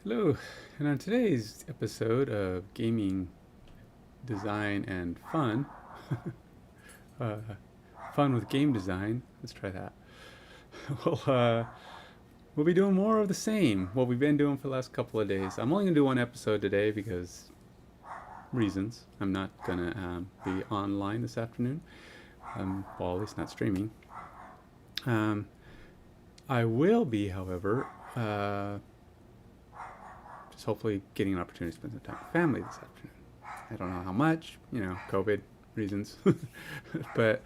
Hello, and on today's episode of Gaming Design and Fun, uh, fun with game design, let's try that. We'll, uh, we'll be doing more of the same, what we've been doing for the last couple of days. I'm only going to do one episode today because reasons. I'm not going to be online this afternoon, well, at least not streaming. Um, I will be, however, just hopefully getting an opportunity to spend some time with family this afternoon. I don't know how much, COVID reasons. But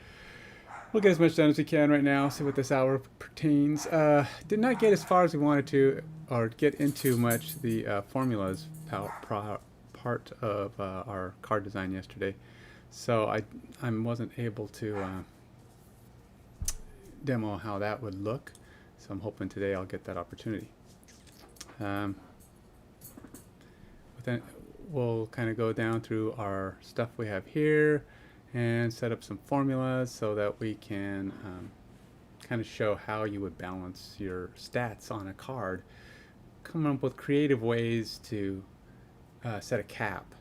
we'll get as much done as we can right now, see what this hour pertains. Did not get as far as we wanted to, or get into much the formulas part of our card design yesterday. So I wasn't able to demo how that would look. So I'm hoping today I'll get that opportunity. Um, but then we'll kind of go down through our stuff we have here and set up some formulas so that we can kind of show how you would balance your stats on a card, come up with creative ways to set a cap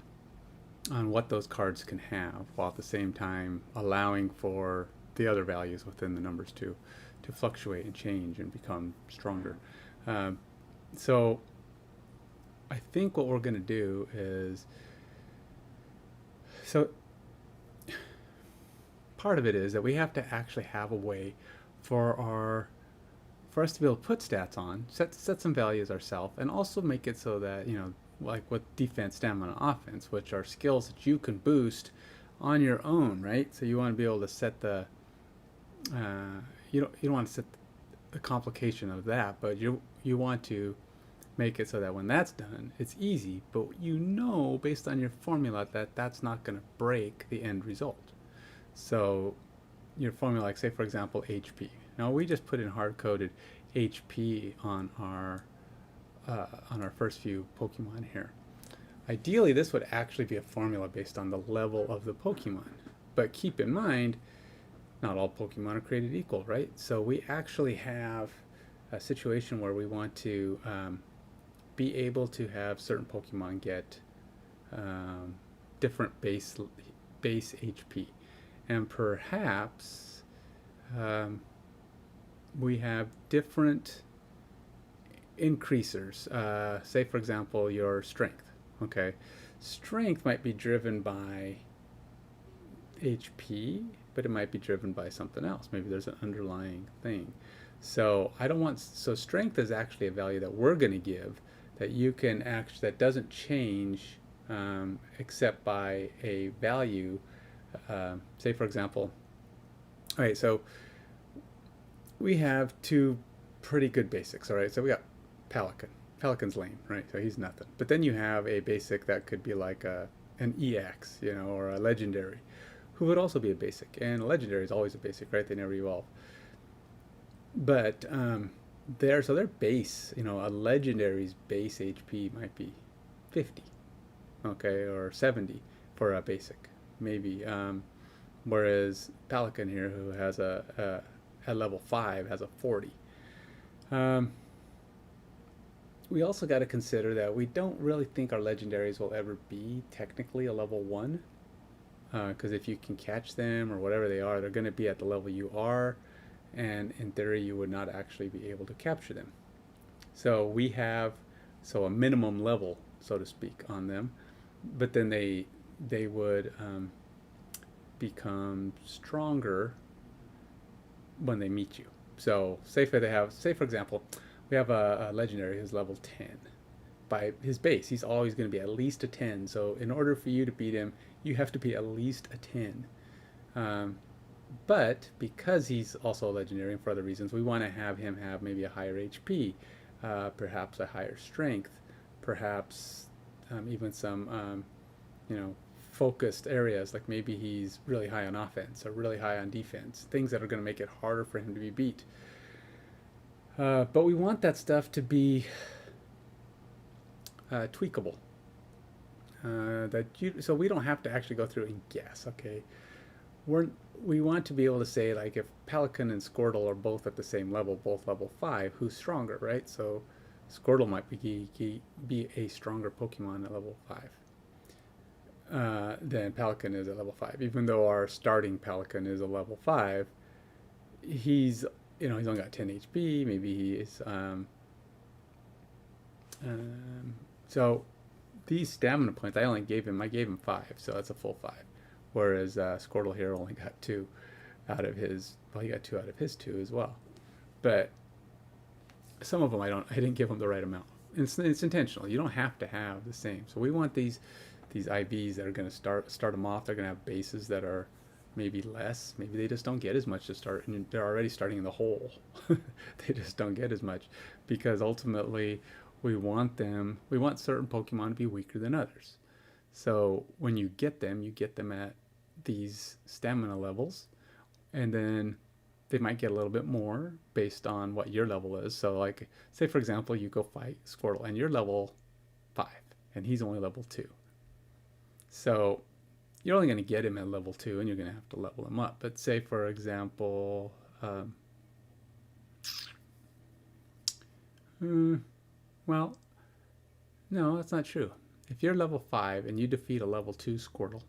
on what those cards can have, while at the same time allowing for the other values within the numbers to fluctuate and change and become stronger. So I think what we're going to do is, so part of it is that we have to actually have a way for us to be able to put stats on, set some values ourselves, and also make it so that, like with defense, stamina, offense, which are skills that you can boost on your own, right? So you want to be able to set the you don't want to set the complication of that, but you want to make it so that when that's done, it's easy, but based on your formula that that's not going to break the end result. So your formula, like say for example HP. Now we just put in hard-coded HP on our first few Pokemon here. Ideally, this would actually be a formula based on the level of the Pokemon. But keep in mind, not all Pokemon are created equal, right? So we actually have a situation where we want to be able to have certain Pokemon get different base HP, and perhaps we have different increasers. Say, for example, your strength. Okay, strength might be driven by HP, but it might be driven by something else. Maybe there's an underlying thing. So I don't want. So strength is actually a value that we're going to give that you can actually that doesn't change except by a value. Say, for example. All right, so we have two pretty good basics. All right, so we got Pelican. Pelican's lame, right? So he's nothing. But then you have a basic that could be like an EX, or a legendary, who would also be a basic. And a legendary is always a basic, right? They never evolve. But their base, a legendary's base HP might be 50, okay, or 70 for a basic, maybe. Whereas Pelican here, who has at level 5, has a 40. We also got to consider that we don't really think our legendaries will ever be technically a level 1, because if you can catch them or whatever they are, they're going to be at the level you are, and in theory you would not actually be able to capture them. So we have a minimum level, so to speak, on them, but then they would become stronger when they meet you. So say for example, we have a legendary who's level 10. By his base, he's always going to be at least a 10. So in order for you to beat him, you have to be at least a 10. But because he's also a legendary, and for other reasons, we want to have him have maybe a higher HP, perhaps a higher strength, perhaps even some, focused areas, like maybe he's really high on offense or really high on defense, things that are going to make it harder for him to be beat. But we want that stuff to be tweakable. So we don't have to actually go through and guess. Okay, we want to be able to say, like, if Pelican and Squirtle are both at the same level, both level 5, who's stronger, right? So Squirtle might be a stronger Pokemon at level 5 than Pelican is at level 5. Even though our starting Pelican is a level 5, he's he's only got 10 HP. Maybe he is. So these stamina points, I gave him 5, so that's a full 5. Whereas Squirtle here only got 2 out of his. Well, he got 2 out of his 2 as well. But some of them I didn't give them the right amount. It's intentional. You don't have to have the same. So we want these IVs that are going to start them off. They're going to have bases that are maybe less. Maybe they just don't get as much to start, and they're already starting in the hole. They just don't get as much because ultimately we want certain Pokemon to be weaker than others. So when you get them at these stamina levels, and then they might get a little bit more based on what your level is. So like, say for example, you go fight Squirtle and you're level 5 and he's only level 2. So you're only going to get him at level 2 and you're going to have to level him up. But say for example, well, no, that's not true. If you're level 5 and you defeat a level 2 Squirtle,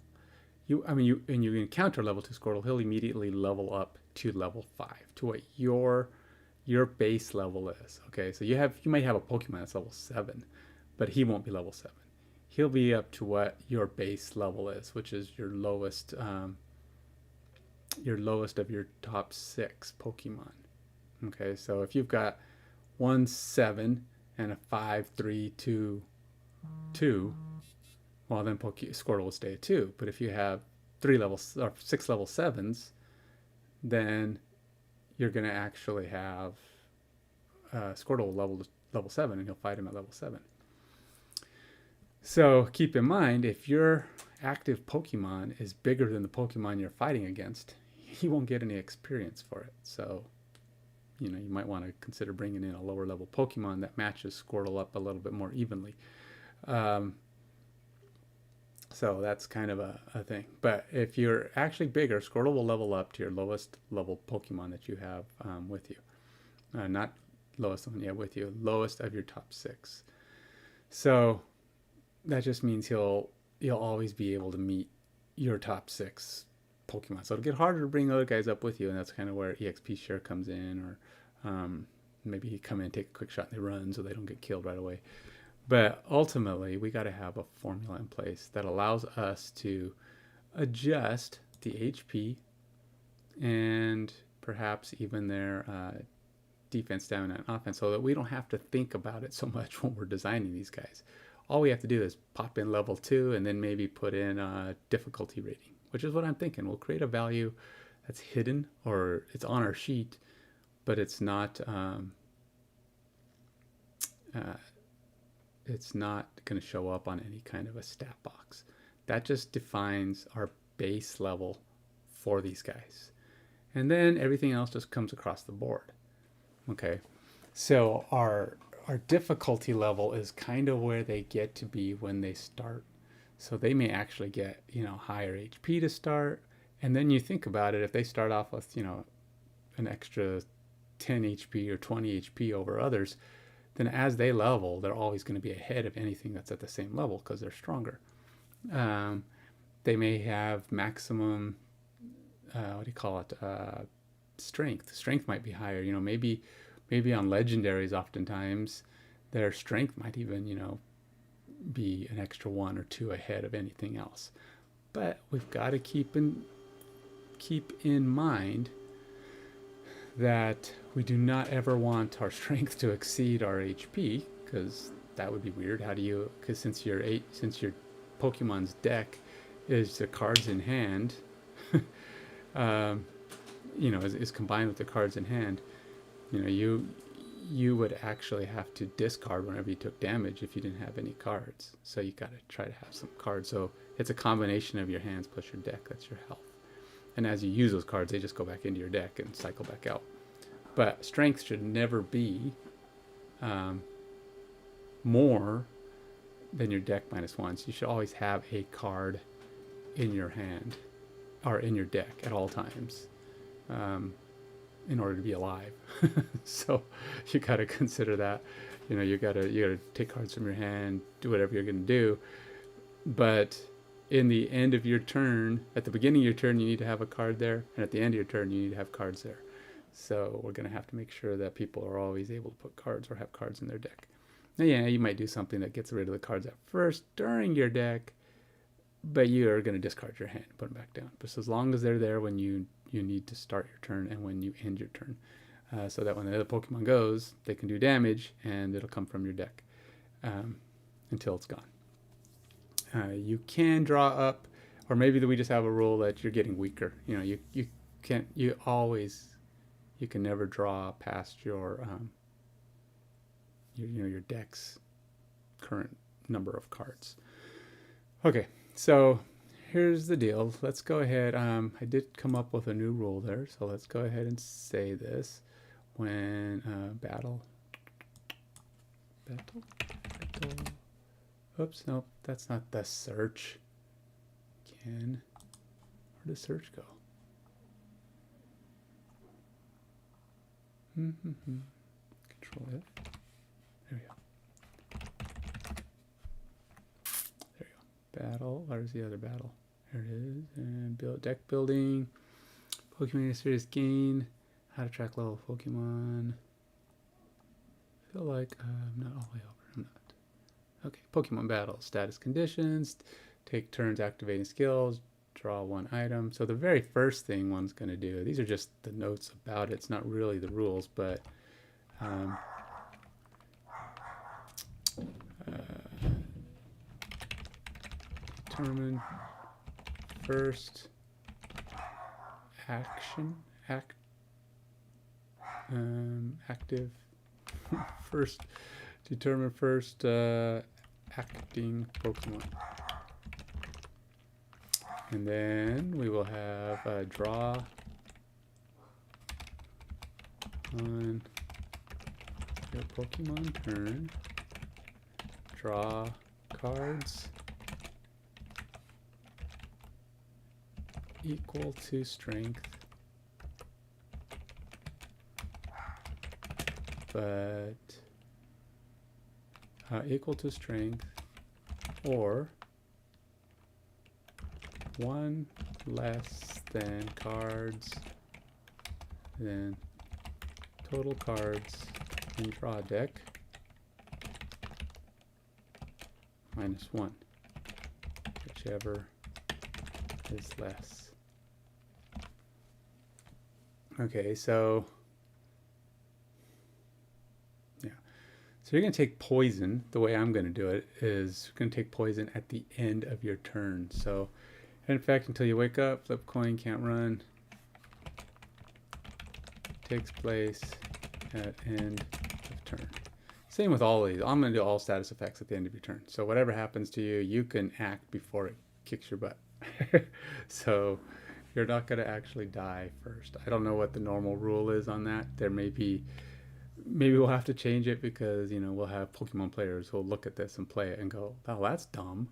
you encounter level 2 Squirtle, he'll immediately level up to level 5, to what your base level is. Okay, so you might have a Pokemon that's level 7, but he won't be level 7. He'll be up to what your base level is, which is your lowest of your top 6 Pokemon. Okay, so if you've got 1 7 and a 5 3 2 2, well then Squirtle will stay at 2. But if you have 6 level 7s, then you're going to actually have Squirtle level 7, and you'll fight him at level 7. So keep in mind, if your active Pokemon is bigger than the Pokemon you're fighting against, he won't get any experience for it. So, you might want to consider bringing in a lower level Pokemon that matches Squirtle up a little bit more evenly. So that's kind of a thing. But if you're actually bigger, Squirtle will level up to your lowest level Pokemon that you have with you. Not lowest one, with you. Lowest of your top 6. So that just means he'll always be able to meet your top 6 Pokemon. So it'll get harder to bring other guys up with you, and that's kind of where EXP share comes in, or maybe he come in and take a quick shot and they run so they don't get killed right away. But ultimately, we got to have a formula in place that allows us to adjust the HP and perhaps even their defense, stamina, and offense, so that we don't have to think about it so much when we're designing these guys. All we have to do is pop in level 2 and then maybe put in a difficulty rating, which is what I'm thinking. We'll create a value that's hidden, or it's on our sheet, but it's not going to show up on any kind of a stat box. That just defines our base level for these guys. And then everything else just comes across the board. Okay, so our difficulty level is kind of where they get to be when they start. So they may actually get, higher HP to start. And then you think about it, if they start off with, an extra 10 HP or 20 HP over others, then as they level, they're always going to be ahead of anything that's at the same level because they're stronger. They may have maximum, strength. Strength might be higher. Maybe on legendaries, oftentimes their strength might even, be an extra 1 or 2 ahead of anything else. But we've got to keep in mind that we do not ever want our strength to exceed our HP, because that would be weird. Because since your Pokemon's deck is the cards in hand, is combined with the cards in hand, you would actually have to discard whenever you took damage if you didn't have any cards. So you got to try to have some cards. So it's a combination of your hands plus your deck. That's your health. And as you use those cards, they just go back into your deck and cycle back out. But strength should never be more than your deck -1. So you should always have a card in your hand or in your deck at all times. in order to be alive. So you got to consider that. You gotta take cards from your hand, do whatever you're gonna do. But in the end of your turn, at the beginning of your turn, you need to have a card there, and at the end of your turn, you need to have cards there. So we're gonna have to make sure that people are always able to put cards or have cards in their deck. Now, yeah, you might do something that gets rid of the cards at first during your deck, but you are going to discard your hand and put them back down. But as long as they're there when you need to start your turn and when you end your turn, so that when the other Pokemon goes, they can do damage and it'll come from your deck until it's gone. You can draw up, or maybe we just have a rule that you're getting weaker. You can't, you can never draw past your deck's current number of cards. Okay, so here's the deal. Let's go ahead. I did come up with a new rule there, so let's go ahead and say this. When battle. Oops, nope, that's not the search. Again, where does search go? Control F. There we go. There you go. Battle. Where's the other battle? There it is. And deck building. Pokemon Series gain. How to track level Pokemon. I feel like I'm not all the way over. I'm not. Okay. Pokemon battle. Status conditions. Take turns activating skills. Draw one item. So the very first thing one's going to do. These are just the notes about it. It's not really the rules, but determine first action active first determine first acting Pokemon, and then we will have draw on your Pokemon turn, draw cards equal to strength, but equal to strength or one less than cards, then total cards in draw deck -1, whichever is less. Okay, so yeah, so you're going to take poison. The way I'm going to do it is you're going to take poison at the end of your turn. So in fact, until you wake up, flip coin, can't run, takes place at end of turn. Same with all of these. I'm going to do all status effects at the end of your turn. So whatever happens to you, you can act before it kicks your butt. So you're not going to actually die first. I don't know what the normal rule is on that. There maybe we'll have to change it because, we'll have Pokemon players who'll look at this and play it and go, oh, that's dumb.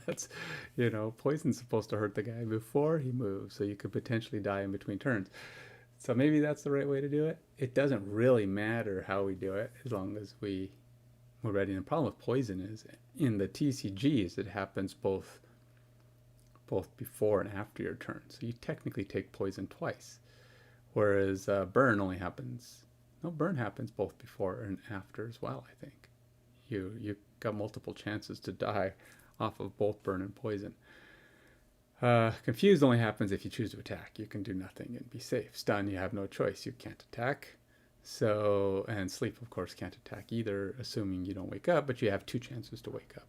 That's, poison's supposed to hurt the guy before he moves. So you could potentially die in between turns. So maybe that's the right way to do it. It doesn't really matter how we do it as long as we're ready. And the problem with poison is in the TCGs, it happens both before and after your turn. So you technically take poison twice. Whereas burn only happens, burn happens both before and after as well, I think. You got multiple chances to die off of both burn and poison. Confused only happens if you choose to attack. You can do nothing and be safe. Stun, you have no choice. You can't attack. So, and sleep, of course, can't attack either, assuming you don't wake up, but you have 2 chances to wake up.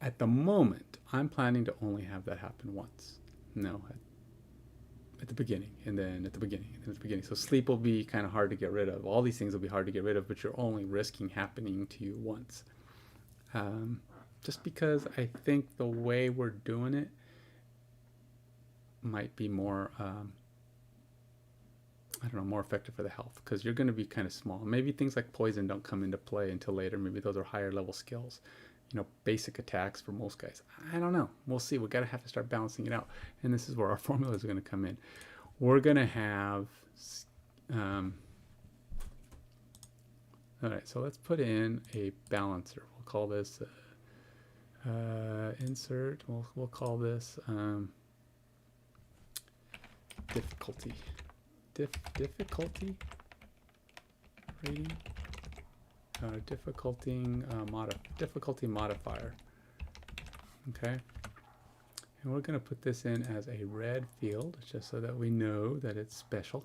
At the moment, I'm planning to only have that happen once. No, at the beginning, and then at the beginning, and then at the beginning. So sleep will be kind of hard to get rid of. All these things will be hard to get rid of, but you're only risking happening to you once. Just because I think the way we're doing it might be more, more effective for the health, because you're going to be kind of small. Maybe things like poison don't come into play until later. Maybe those are higher level skills. Basic attacks for most guys. I don't know. We'll see. We're going to have to start balancing it out. And this is where our formulas are going to come in. We're going to have All right, so let's put in a balancer. We'll call this insert. We'll call this difficulty. Difficulty rating. Difficulty modifier. Okay. And we're going to put this in as a red field, just so that we know that it's special.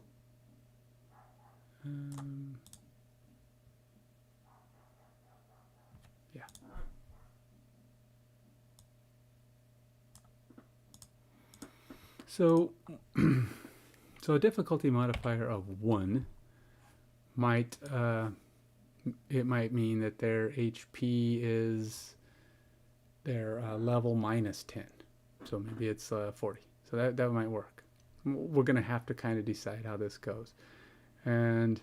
Yeah. So, so a difficulty modifier of 1 might it might mean that their HP is their level minus 10. So maybe it's 40. So that might work. We're going to have to kind of decide how this goes. And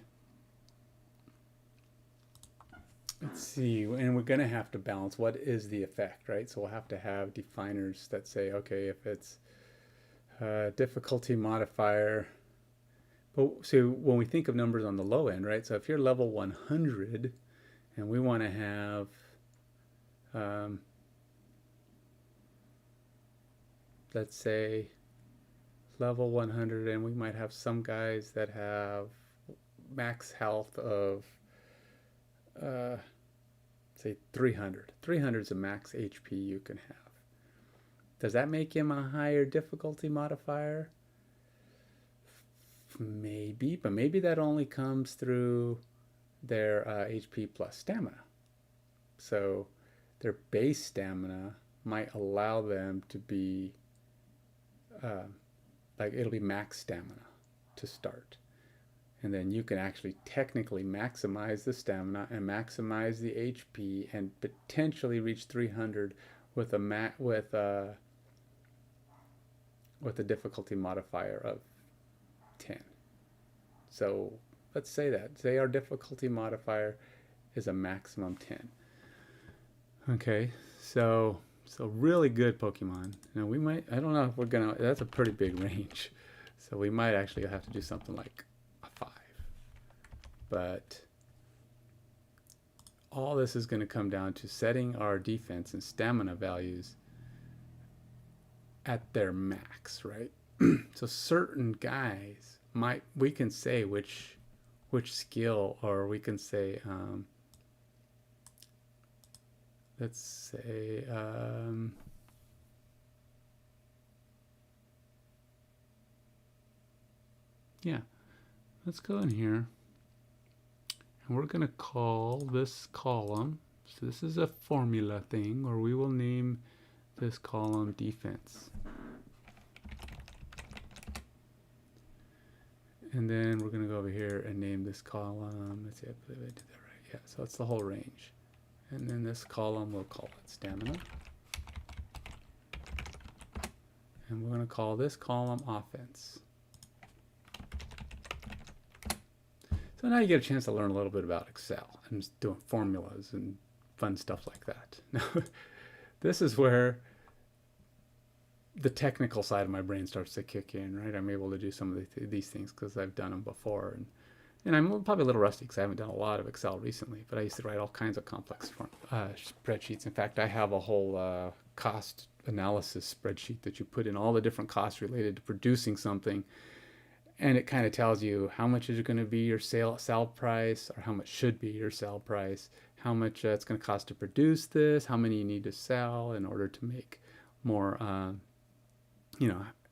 let's see, and we're going to have to balance what is the effect, right? So we'll have to have definers that say, okay, if it's difficulty modifier. But so when we think of numbers on the low end, right? So if you're level 100 and we want to have let's say level 100, and we might have some guys that have max health of say 300. 300 is the max HP you can have. Does that make him a higher difficulty modifier? Maybe, but maybe that only comes through their HP plus stamina. So their base stamina might allow them to be like it'll be max stamina to start. And then you can actually technically maximize the stamina and maximize the HP and potentially reach 300 with a difficulty modifier of 10. So let's say that. Say our difficulty modifier is a maximum 10. Okay, so really good Pokemon. Now we might, I don't know if we're gonna, that's a pretty big range. So we might actually have to do something like a 5. But all this is going to come down to setting our defense and stamina values at their max, right? So certain guys we can say which skill, or we can say let's say yeah, let's go in here and we're going to call this column, so this is a formula thing, or we will name this column defense. And then we're going to go over here and name this column, let's see, I believe I did that right. Yeah, so it's the whole range. And then this column, we'll call it stamina. And we're going to call this column offense. So now you get a chance to learn a little bit about Excel and just doing formulas and fun stuff like that. Now, this is where the technical side of my brain starts to kick in, right? I'm able to do some of these things because I've done them before. And I'm probably a little rusty because I haven't done a lot of Excel recently, but I used to write all kinds of complex spreadsheets. In fact, I have a whole cost analysis spreadsheet that you put in all the different costs related to producing something. And it kind of tells you how much is it going to be your sell price, or how much should be your sell price, how much it's going to cost to produce this, how many you need to sell in order to make more,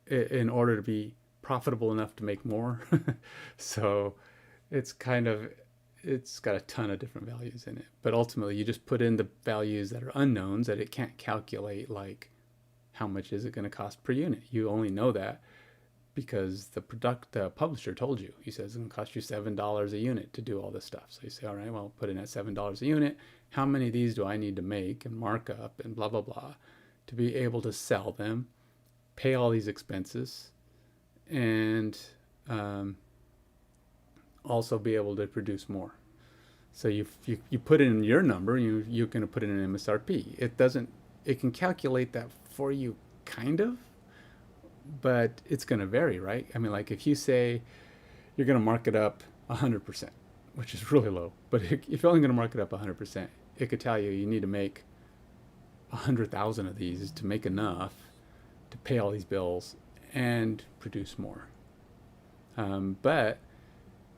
in order to be profitable enough to make more. So it's got a ton of different values in it. But ultimately, you just put in the values that are unknowns that it can't calculate, like how much is it going to cost per unit. You only know that because the publisher told you. He says it's going to cost you $7 a unit to do all this stuff. So you say, all right, well, put in at $7 a unit. How many of these do I need to make and mark up and blah, blah, blah to be able to sell them, pay all these expenses, and also be able to produce more. So you put in your number, you're going to put in an MSRP. It can calculate that for you, kind of, but it's going to vary, right? I mean, like if you say you're going to mark it up 100%, which is really low. But if you're only going to mark it up 100%, it could tell you you need to make 100,000 of these to make enough to pay all these bills and produce more. But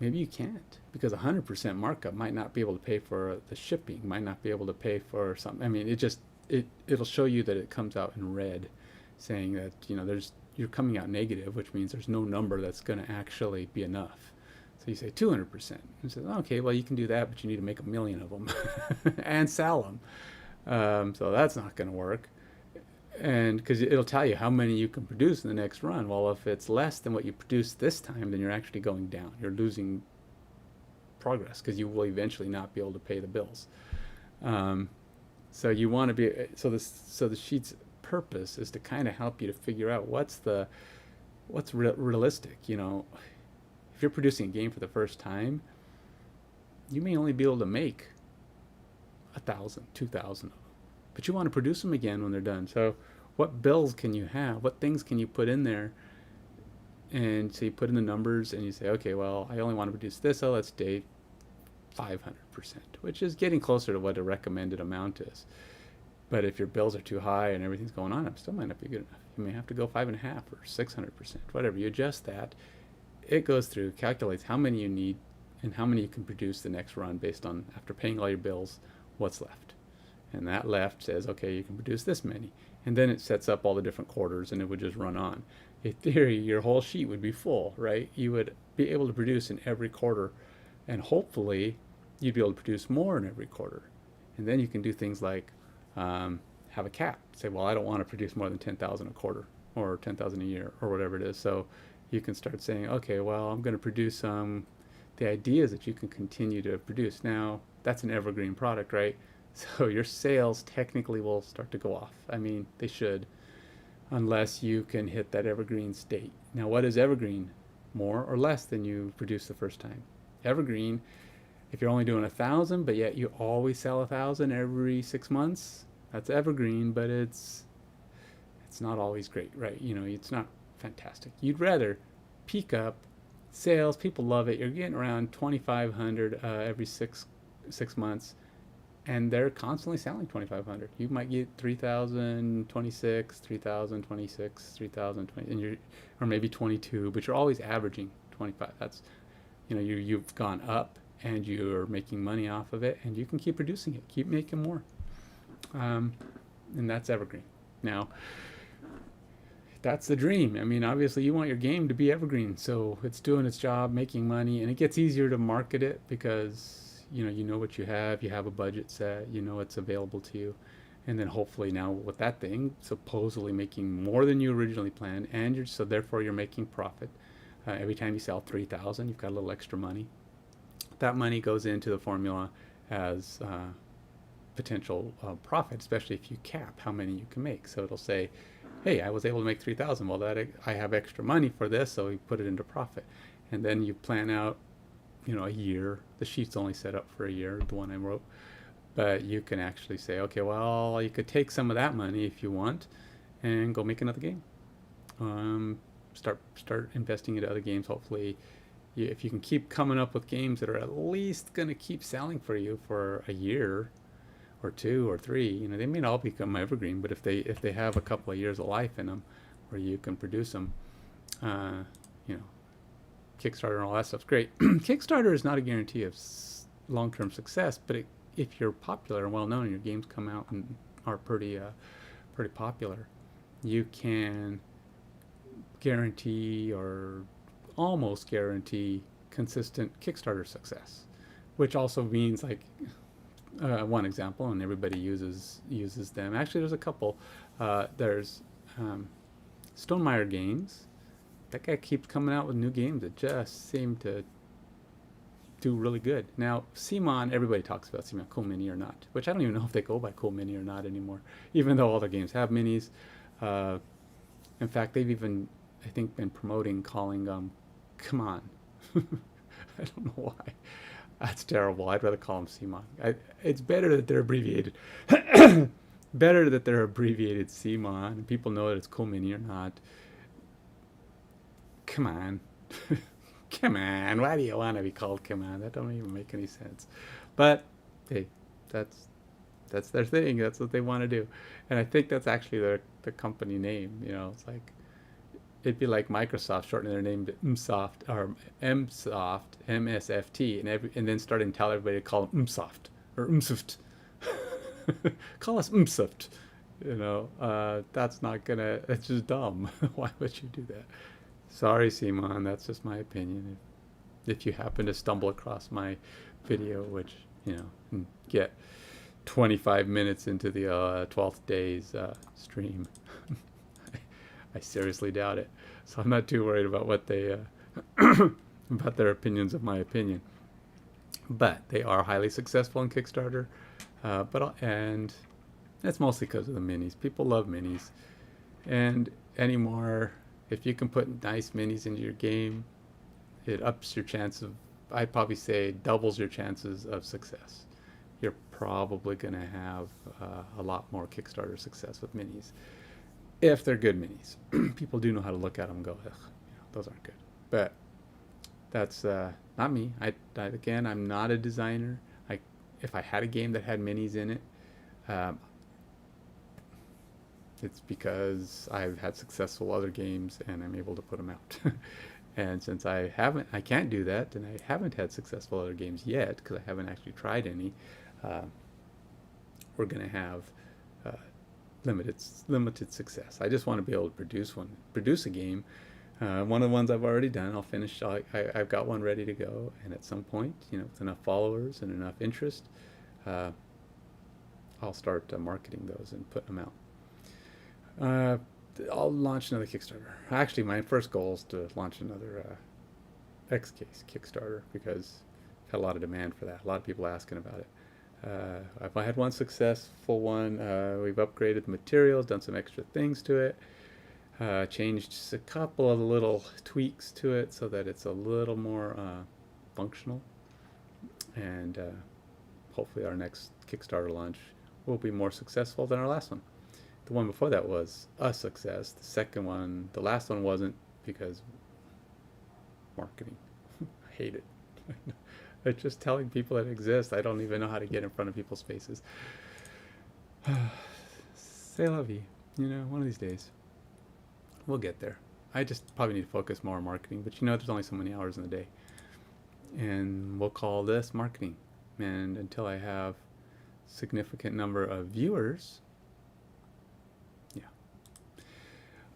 maybe you can't, because 100% markup might not be able to pay for the shipping, might not be able to pay for something. I mean, it'll show you that it comes out in red, saying that you're coming out negative, which means there's no number that's going to actually be enough. So you say 200%. And says, okay, well, you can do that, but you need to make 1 million of them and sell them. So that's not going to work. And because it'll tell you how many you can produce in the next run. Well, if it's less than what you produced this time, then you're actually going down. You're losing progress because you will eventually not be able to pay the bills. So you want to be so the sheet's purpose is to kind of help you to figure out what's realistic. If you're producing a game for the first time, you may only be able to make 1,000, 2,000 of them, but you want to produce them again when they're done. So what bills can you have? What things can you put in there? And so you put in the numbers and you say, okay, well, I only want to produce this. So let's say 500%, which is getting closer to what a recommended amount is. But if your bills are too high and everything's going on, it still might not be good enough. You may have to go 5.5 or 600%, whatever. You adjust that. It goes through, calculates how many you need and how many you can produce the next run based on, after paying all your bills, what's left. And that left says, okay, you can produce this many. And then it sets up all the different quarters and it would just run on. In theory, your whole sheet would be full, right? You would be able to produce in every quarter, and hopefully you'd be able to produce more in every quarter. And then you can do things like have a cap. Say, well, I don't want to produce more than 10,000 a quarter or 10,000 a year or whatever it is. So you can start saying, okay, well, I'm going to produce the idea is that you can continue to produce. Now, that's an evergreen product, right? So your sales technically will start to go off. I mean, they should, unless you can hit that evergreen state. Now, what is evergreen? More or less than you produced the first time. Evergreen, if you're only doing 1,000, but yet you always sell 1,000 every 6 months, that's evergreen, but it's not always great, right? It's not fantastic. You'd rather peak up sales. People love it. You're getting around 2,500 every six months, and they're constantly selling 2,500. You might get 3,026, 3,026, 3,020, and or maybe 22, but you're always averaging 25. That's, you've gone up and you're making money off of it, and you can keep producing it, keep making more, and that's evergreen. Now, that's the dream. I mean, obviously you want your game to be evergreen, so it's doing its job, making money, and it gets easier to market it because you know what you have a budget set, it's available to you, and then hopefully now with that thing supposedly making more than you originally planned, and so therefore you're making profit. Every time you sell 3,000, you've got a little extra money. That money goes into the formula as potential profit, especially if you cap how many you can make. So it'll say, hey, I was able to make 3,000. Well, I have extra money for this, so you put it into profit. And then you plan out, a year. The sheet's only set up for a year, the one I wrote. But you can actually say, okay, well, you could take some of that money if you want and go make another game. Start investing into other games. Hopefully, if you can keep coming up with games that are at least going to keep selling for you for a year or 2 or 3, they may not all become evergreen, but if they have a couple of years of life in them where you can produce them, Kickstarter and all that stuff's great. Kickstarter is not a guarantee of long-term success, but if you're popular and well-known and your games come out and are pretty popular, you can guarantee or almost guarantee consistent Kickstarter success, which also means like one example, and everybody uses them. Actually, there's a couple. There's Stonemaier Games. That guy keeps coming out with new games that just seem to do really good. Now, CMON, everybody talks about CMON, Cool Mini or not, which I don't even know if they go by Cool Mini or not anymore, even though all their games have minis. In fact, they've even, I think, been promoting calling Come On. I don't know why. That's terrible. I'd rather call them CMON. It's better that they're abbreviated. Better that they're abbreviated CMON, and people know that it's Cool Mini or not. Come on. Come on, why do you want to be called Come On? That don't even make any sense. But hey, that's that's their thing. That's what they want to do, and I think that's actually the company name. You know, it's like it'd be like Microsoft shortening their name to MSoft or MSoft, MSFT, and then starting to tell everybody to call them MSoft or MSoft. Call us MSoft. You know, that's not gonna. It's just dumb. Why would you do that? Sorry, Simon. That's just my opinion. If you happen to stumble across my video, which get 25 minutes into the 12th day's stream, I seriously doubt it. So I'm not too worried about what they about their opinions of my opinion. But they are highly successful in Kickstarter, and that's mostly because of the minis. People love minis, and anymore, if you can put nice minis into your game, it ups your chance of. I'd probably say doubles your chances of success. You're probably going to have a lot more Kickstarter success with minis if they're good minis. People do know how to look at them and go, ugh, those aren't good. But that's not me. Again, I'm not a designer. If I had a game that had minis in it, um, it's because I've had successful other games and I'm able to put them out. And since I can't do that, and I haven't had successful other games yet because I haven't actually tried any. Uh, we're going to have uh, limited success. I just want to be able to produce a game. One of the ones I've already done, I'll finish. I've got one ready to go, and at some point, with enough followers and enough interest, I'll start marketing those and putting them out. I'll launch another Kickstarter. Actually, my first goal is to launch another X-Case Kickstarter because I've had a lot of demand for that. A lot of people asking about it. I've had one successful one. We've upgraded the materials, done some extra things to it, changed just a couple of little tweaks to it so that it's a little more functional. And hopefully our next Kickstarter launch will be more successful than our last one. The one before that was a success. The last one wasn't because marketing. I hate it. It's just telling people it exists. I don't even know how to get in front of people's faces. C'est la vie. One of these days. We'll get there. I just probably need to focus more on marketing. But there's only so many hours in the day. And we'll call this marketing. And until I have significant number of viewers. Yeah.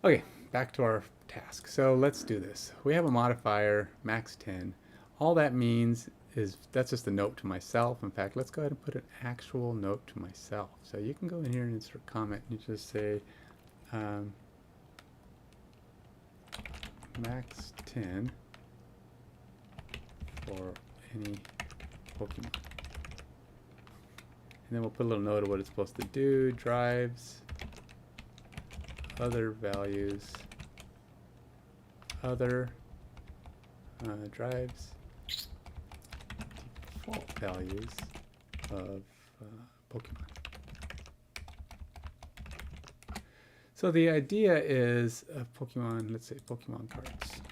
Okay, back to our task. So let's do this. We have a modifier, max 10. All that means is that's just a note to myself. In fact, let's go ahead and put an actual note to myself. So you can go in here and insert comment and you just say max 10 for any Pokemon. And then we'll put a little note of what it's supposed to do. Drives, other values, other drives, default values of Pokemon. So the idea is Pokemon, let's say Pokemon cards.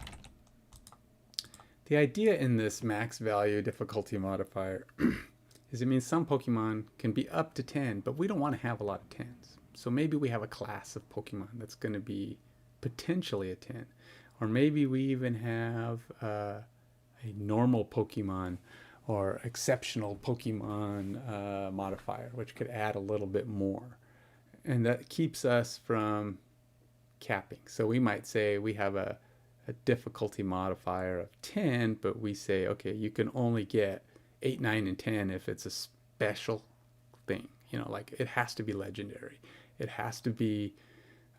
The idea in this max value difficulty modifier is it means some Pokemon can be up to 10, but we don't want to have a lot of 10s. So maybe we have a class of Pokemon that's going to be potentially a 10. Or maybe we even have a normal Pokemon or exceptional Pokemon modifier, which could add a little bit more. And that keeps us from capping. So we might say we have a difficulty modifier of 10, but we say, okay, you can only get 8, 9, and 10 if it's a special thing. Like it has to be legendary. It has to be,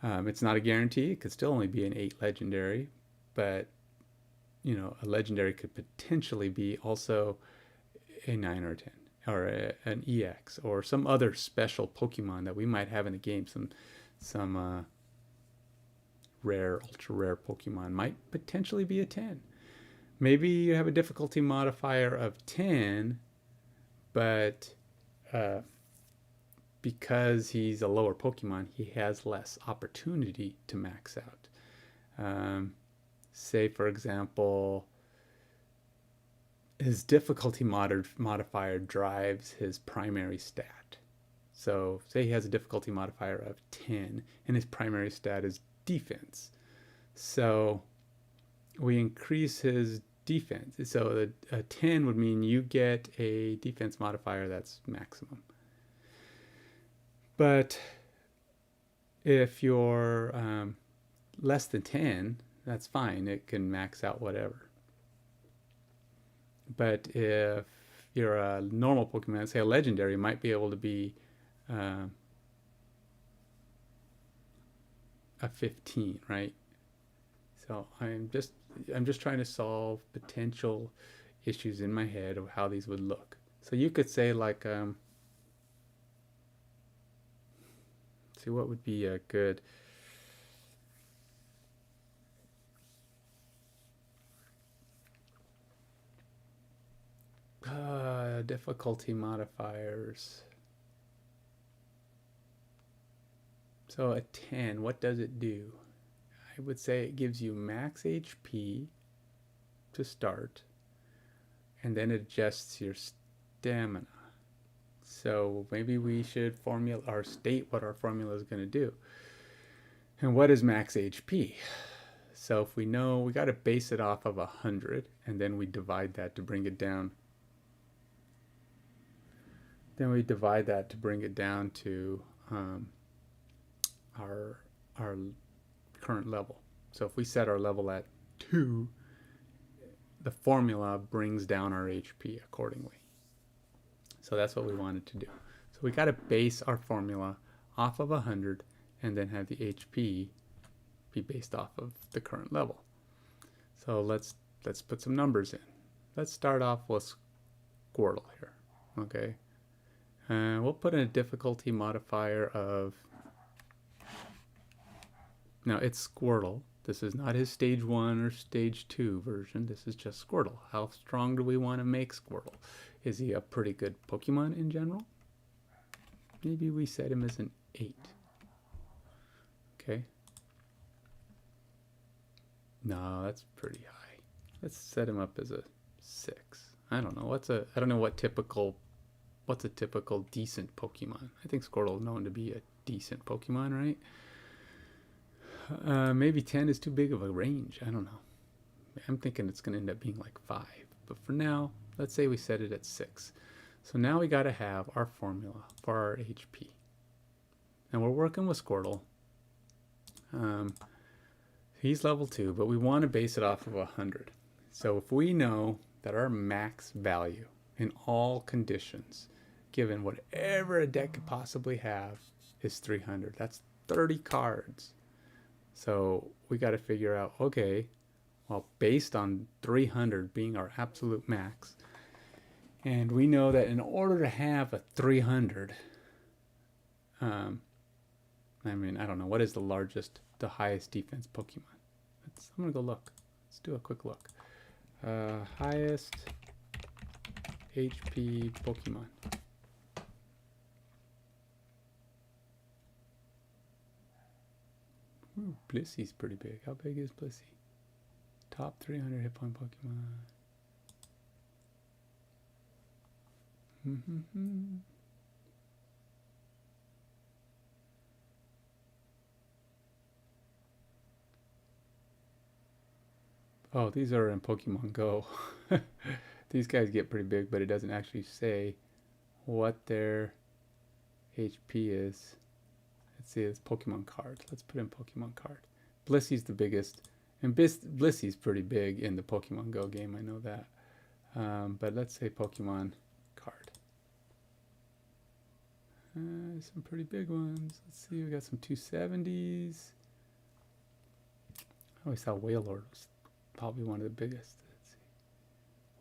it's not a guarantee. It could still only be an 8 legendary, but, a legendary could potentially be also a 9 or a 10, or an EX, or some other special Pokemon that we might have in the game. Some rare, ultra rare Pokemon might potentially be a 10. Maybe you have a difficulty modifier of 10, but because he's a lower Pokemon, he has less opportunity to max out. Say, for example, his difficulty modifier drives his primary stat. So say he has a difficulty modifier of 10 and his primary stat is defense. So we increase his defense. So a 10 would mean you get a defense modifier that's maximum. But if you're less than 10, that's fine. It can max out whatever. But if you're a normal Pokemon, say a legendary, might be able to be a 15, right? So I'm just trying to solve potential issues in my head of how these would look. So you could say like, see what would be a good, difficulty modifiers. So a 10, what does it do? I would say it gives you max HP to start, and then it adjusts your stamina. So maybe we should formula or state what our formula is going to do. And what is max HP? So if we know, we got to base it off of 100, and then we divide that to bring it down. Then we divide that to bring it down to our current level. So if we set our level at 2, the formula brings down our HP accordingly. So that's what we wanted to do. So we got to base our formula off of 100 and then have the HP be based off of the current level. So let's put some numbers in. Let's start off with Squirtle here. Okay. We'll put in a difficulty modifier of, now it's Squirtle. This is not his stage 1 or stage 2 version. This is just Squirtle. How strong do we want to make Squirtle? Is he a pretty good Pokemon in general? Maybe we set him as an 8. Okay. No, that's pretty high. Let's set him up as a 6. I don't know. What's a typical decent Pokemon? I think Squirtle is known to be a decent Pokemon, right? Maybe 10 is too big of a range. I don't know. I'm thinking it's going to end up being like 5. But for now, let's say we set it at 6. So now we got to have our formula for our HP. And we're working with Squirtle. He's level 2, but we want to base it off of 100. So if we know that our max value in all conditions, given whatever a deck could possibly have, is 300. That's 30 cards. So we got to figure out, okay, well, based on 300 being our absolute max, and we know that in order to have a 300, I mean, I don't know, what is the highest defense Pokemon? I'm going to go look. Let's do a quick look. Highest HP Pokemon. Ooh, Blissey's pretty big. How big is Blissey? Top 300 hit point Pokemon. Oh, these are in Pokemon Go. These guys get pretty big, but it doesn't actually say what their HP is. Let's see, it's Pokemon card. Let's put in Pokemon card. Blissey's the biggest, and Blissey's pretty big in the Pokemon Go game, I know that. But let's say Pokemon card. Some pretty big ones. Let's see, we got some 270s. I always thought Wailord was probably one of the biggest. Let's see.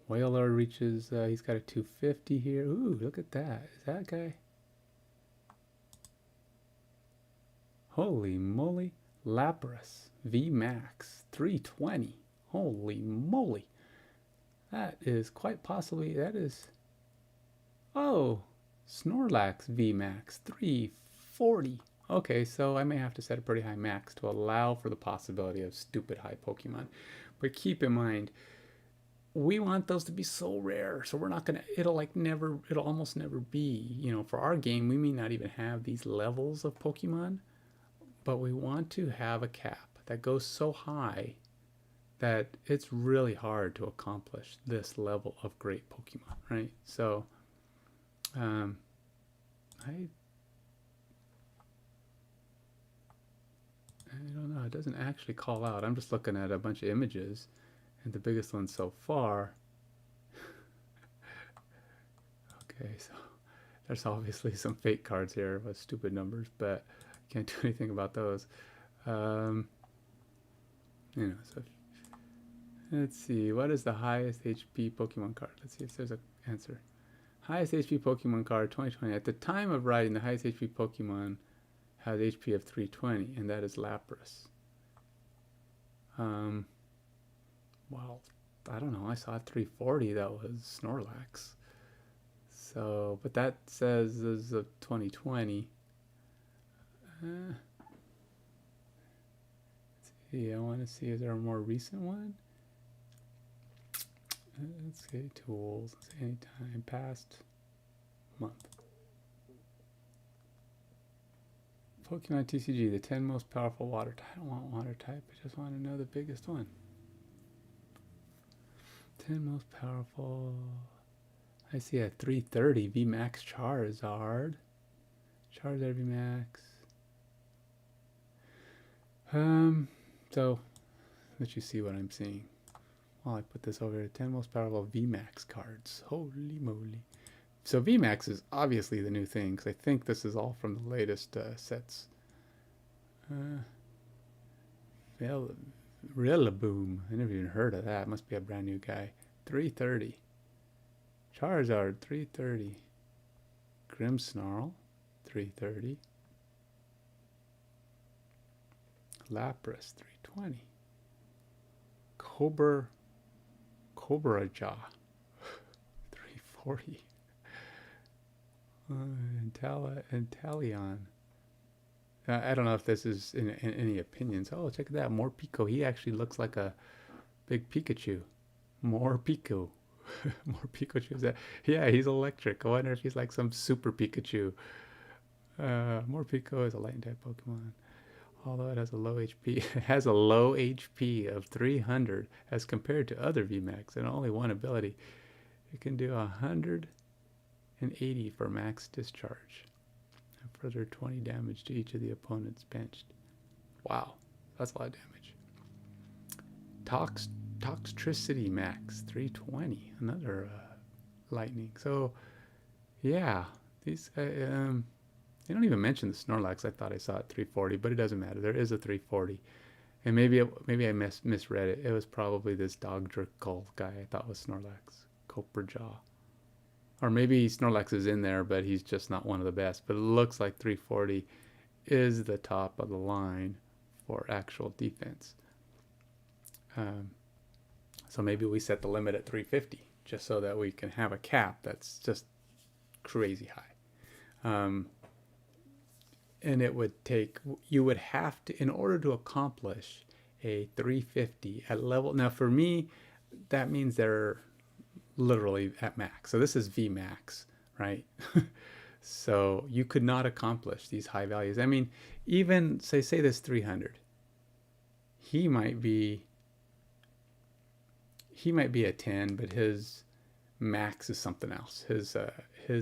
Wailord reaches, he's got a 250 here. Ooh, look at that. Is that guy? Holy moly. Lapras VMAX 320. Holy moly. That is quite possibly, that is, oh, Snorlax VMAX 340. Okay, so I may have to set a pretty high max to allow for the possibility of stupid high Pokemon. But keep in mind, we want those to be so rare. So we're not gonna. It'll like never. It'll almost never be. You know, for our game, we may not even have these levels of Pokemon, but we want to have a cap that goes so high that it's really hard to accomplish this level of great Pokemon, right? So, um, I I don't know. It doesn't actually call out. I'm just looking at a bunch of images, and the biggest one so far. Okay, so there's obviously some fake cards here with stupid numbers, but I can't do anything about those. Um, so let's see. What is the highest HP Pokemon card? Let's see if there's an answer. Highest HP Pokemon card 2020. At the time of writing, the highest HP Pokemon has HP of 320, and that is Lapras. Well, I don't know. I saw 340. That was Snorlax. So, but that says is of 2020. Uh, I want to see, is there a more recent one? Let's see, tools. Let's see, anytime past month. Pokemon TCG, the 10 most powerful water type. I don't want water type, I just want to know the biggest one. 10 most powerful. I see a 330 VMAX Charizard. Charizard VMAX. So let you see what I'm seeing. Well, I put this over here. 10 most powerful VMAX cards. Holy moly. So VMAX is obviously the new thing, because I think this is all from the latest sets. Rillaboom. I never even heard of that. Must be a brand new guy. 330. Charizard, 330. Grimmsnarl, 330. Lapras, 320. Cobra Jaw, 340. Inteleon. I don't know if this is in any opinions. Oh, check that. Morpeko. He actually looks like a big Pikachu. Morpeko. More Pikachu. Is that? Yeah, he's electric. I wonder if he's like some super Pikachu. Morpeko is a lightning type Pokemon. Although it has a low HP, it has a low HP of 300 as compared to other VMAX and only one ability. It can do 180 for max discharge. And further 20 damage to each of the opponents benched. Wow, that's a lot of damage. Toxtricity max 320, another lightning. So yeah, these they don't even mention the Snorlax. I thought I saw it 340, but it doesn't matter. There is a 340, and maybe I misread it. It was probably this Dogdrickle guy I thought was Snorlax, Copperjaw, or maybe Snorlax is in there, but he's just not one of the best. But it looks like 340 is the top of the line for actual defense. So maybe we set the limit at 350 just so that we can have a cap that's just crazy high. And it would take, you would have to, in order to accomplish a 350 at level, now for me, that means they're literally at max. So this is VMAX, right? So you could not accomplish these high values. I mean, even say this 300, he might be a 10, but his max is something else. His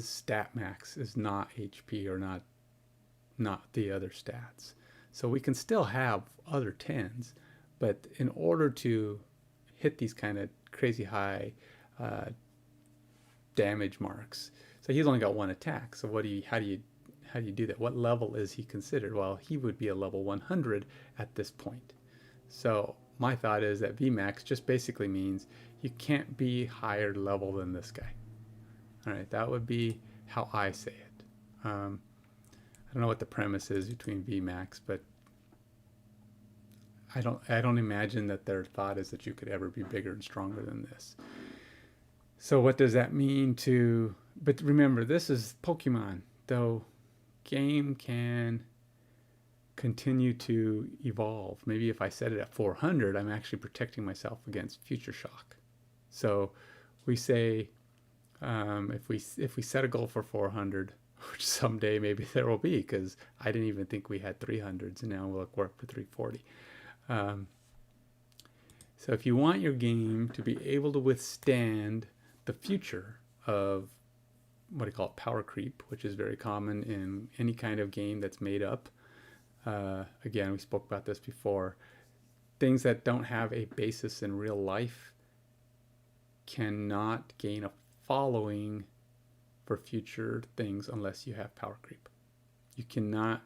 stat max is not HP or not the other stats. So we can still have other 10s, but in order to hit these kind of crazy high damage marks, so he's only got one attack. So how do you do that? What level is he considered? Well, he would be a level 100 at this point. So my thought is that VMAX just basically means you can't be higher level than this guy. All right, that would be how I say it. I don't know what the premise is between VMAX, but I don't imagine that their thought is that you could ever be bigger and stronger than this. So what does that mean to? But remember, this is Pokemon, though. Game can continue to evolve. Maybe if I set it at 400, I'm actually protecting myself against future shock. So we say, if we set a goal for 400, which someday maybe there will be, because I didn't even think we had 300s, and now we're up to 340. So if you want your game to be able to withstand the future of what I call it, power creep, which is very common in any kind of game that's made up. Again, we spoke about this before. Things that don't have a basis in real life cannot gain a following for future things unless you have power creep. You cannot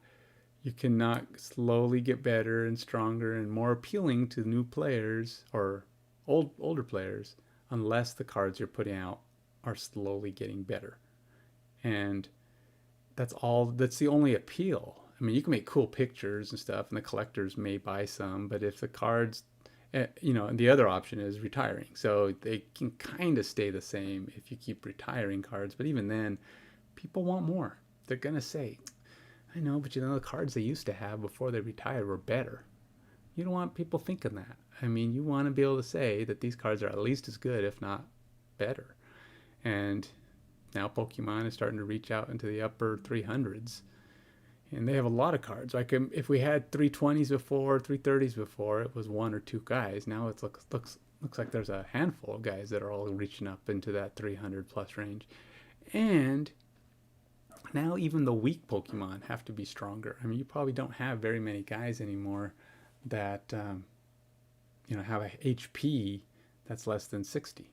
slowly get better and stronger and more appealing to new players or older players unless the cards you're putting out are slowly getting better. And that's the only appeal. I mean, you can make cool pictures and stuff, and the collectors may buy some, but if the cards, and the other option is retiring. So they can kind of stay the same if you keep retiring cards, but even then, people want more. They're going to say, I know, but the cards they used to have before they retired were better. You don't want people thinking that. I mean, you want to be able to say that these cards are at least as good, if not better. And now Pokemon is starting to reach out into the upper 300s. And they have a lot of cards. Like if we had 320s before, 330s before, it was one or two guys. Now it looks like there's a handful of guys that are all reaching up into that 300 plus range. And now even the weak Pokemon have to be stronger. I mean, you probably don't have very many guys anymore that have a HP that's less than 60.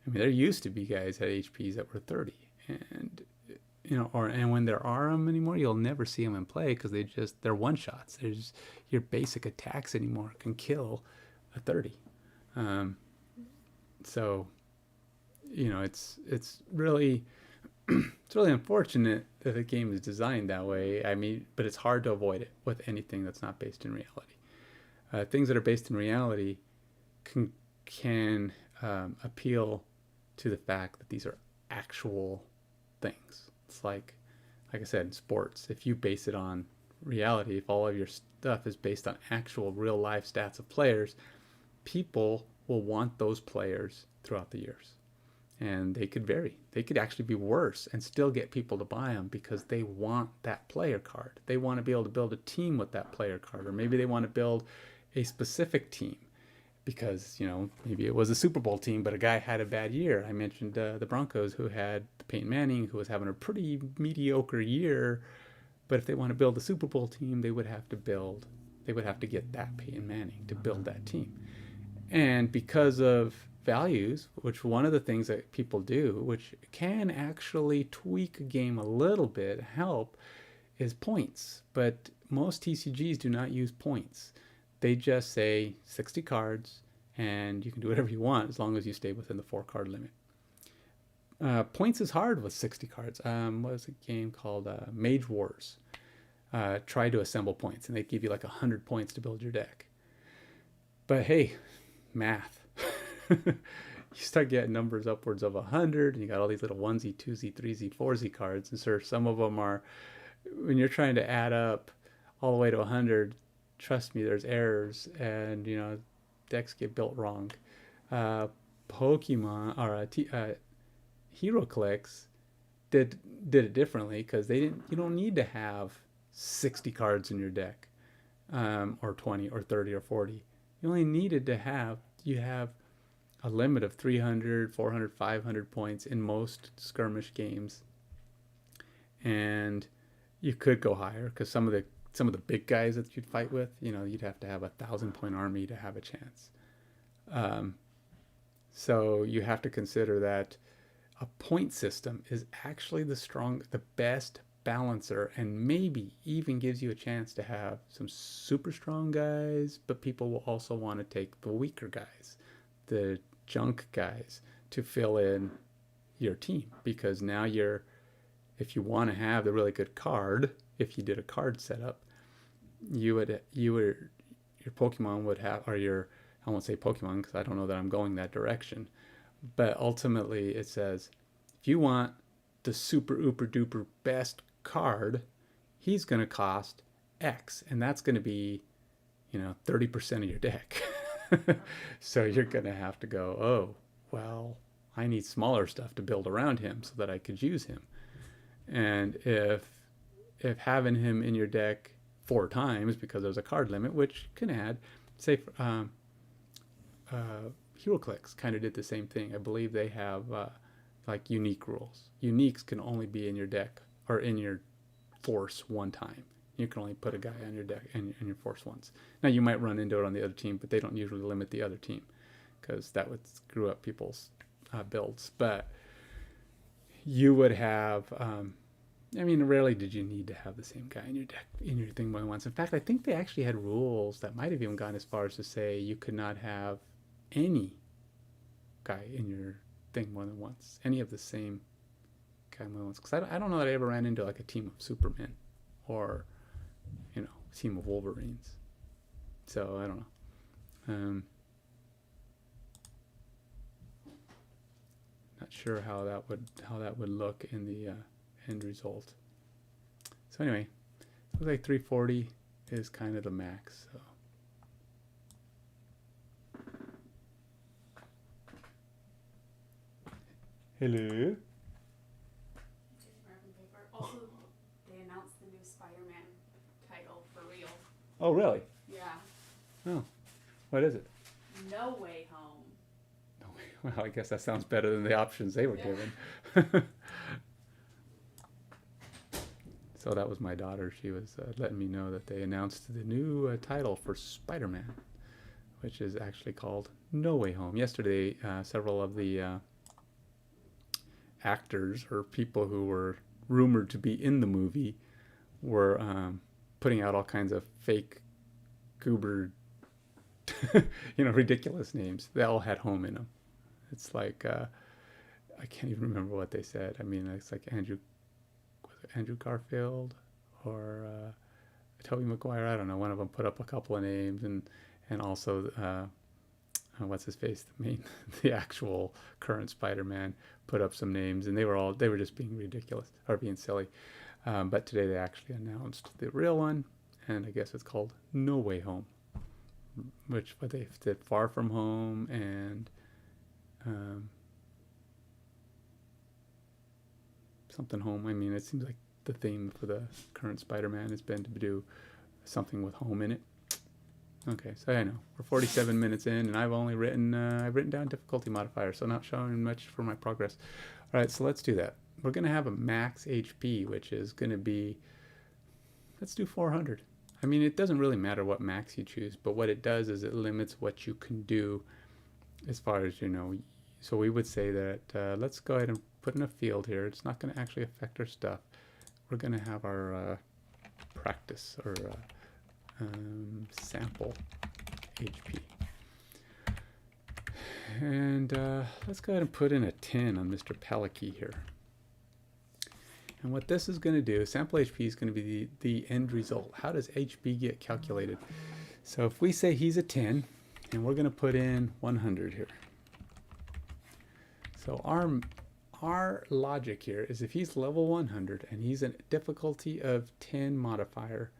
I mean, there used to be guys that had HPs that were 30, and and when there are them anymore, you'll never see them in play because they're one shots. There's your basic attacks anymore can kill a 30. So it's really it's really unfortunate that the game is designed that way. I mean, but it's hard to avoid it with anything that's not based in reality. Things that are based in reality can appeal to the fact that these are actual things. It's like I said, in sports, if you base it on reality, if all of your stuff is based on actual real life stats of players, people will want those players throughout the years. And they could vary. They could actually be worse and still get people to buy them because they want that player card. They want to be able to build a team with that player card, or maybe they want to build a specific team because maybe it was a Super Bowl team, but a guy had a bad year. I mentioned the Broncos, who had Peyton Manning, who was having a pretty mediocre year, but if they want to build a Super Bowl team, they would have to get that Peyton Manning to build that team. And because of values, which one of the things that people do, which can actually tweak a game a little bit, help, is points. But most TCGs do not use points. They just say 60 cards, and you can do whatever you want as long as you stay within the 4-card limit. Points is hard with 60 cards. What was a game called Mage Wars? Try to assemble points, and they give you like 100 points to build your deck. But hey, math. You start getting numbers upwards of 100, and you got all these little 1Z, 2Z, 3Z, 4Z cards. And sure, some of them are, when you're trying to add up all the way to 100, trust me, there's errors, and decks get built wrong. Pokemon or HeroClix did it differently because you don't need to have 60 cards in your deck, or 20 or 30 or 40. You only needed to have a limit of 300, 400, 500 points in most skirmish games, and you could go higher because some of the big guys that you'd fight with, you'd have to have a 1,000-point army to have a chance. So you have to consider that a point system is actually the best balancer, and maybe even gives you a chance to have some super strong guys, but people will also want to take the weaker guys, the junk guys, to fill in your team, because now if you want to have the really good card, if you did a card setup, your Pokemon would have, I won't say Pokemon because I don't know that I'm going that direction, but ultimately it says, if you want the super ooper duper best card, he's going to cost X, and that's going to be 30% of your deck. So you're going to have to go, oh, well, I need smaller stuff to build around him so that I could use him. And if having him in your deck 4 times because there's a card limit, which can add, say, HeroClix kind of did the same thing. I believe they have like unique rules. Uniques can only be in your deck or in your force 1 time. You can only put a guy on your deck and your force once. Now you might run into it on the other team, but they don't usually limit the other team because that would screw up people's builds. But you would have. I mean, rarely did you need to have the same guy in your deck in your thing more than once. In fact, I think they actually had rules that might have even gone as far as to say you could not have any guy in your thing more than once, any of the same guy more than once. Because I don't know that I ever ran into like a team of Supermen or a team of Wolverines. So I don't know. Not sure how that would look in the end result. So anyway, looks like 340 is kind of the max. So. Hello. Also, they announced the new Spider-Man title for real. Oh, really? Yeah. Oh, what is it? No Way Home. No way. Well, I guess that sounds better than the options they were given. So that was my daughter. She was letting me know that they announced the new title for Spider-Man, which is actually called No Way Home. Yesterday, several of the actors or people who were rumored to be in the movie were putting out all kinds of fake goober, ridiculous names. They all had home in them. It's like, I can't even remember what they said. I mean, it's like Andrew Garfield or Tobey Maguire. I don't know. One of them put up a couple of names, and also what's his face, the actual current Spider-Man put up some names, and they were just being ridiculous or being silly. But today they actually announced the real one, and I guess it's called No Way Home, but they did Far From Home and something home. I mean, it seems like the theme for the current Spider-Man has been to do something with home in it. Okay, so I know we're 47 minutes in, and I've only written down difficulty modifier, so not showing much for my progress. All right, so let's do that. We're going to have a max HP, which is going to be, let's do 400. I mean, it doesn't really matter what max you choose, but what it does is it limits what you can do as far as, so we would say that let's go ahead and put in a field here. It's not going to actually affect our stuff. We're going to have our practice or sample HP. And let's go ahead and put in a 10 on Mr. Pelicky here. And what this is going to do, sample HP is going to be the end result. How does HP get calculated? So if we say he's a 10, and we're going to put in 100 here. So our logic here is if he's level 100 and he's a difficulty of 10 modifier,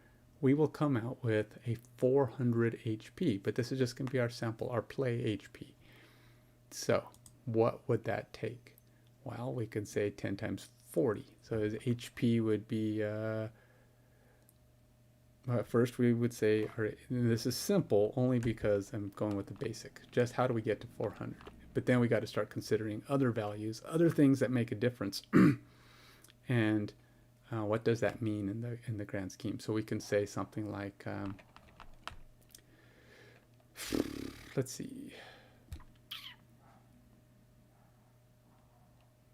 we will come out with a 400 HP. But this is just going to be our sample, our play HP. So what would that take? Well, we could say 10 times 40. So his HP would be, first we would say, all right, this is simple only because I'm going with the basic. Just how do we get to 400? But then we got to start considering other values, other things that make a difference. And what does that mean in the grand scheme? So we can say something like, let's see.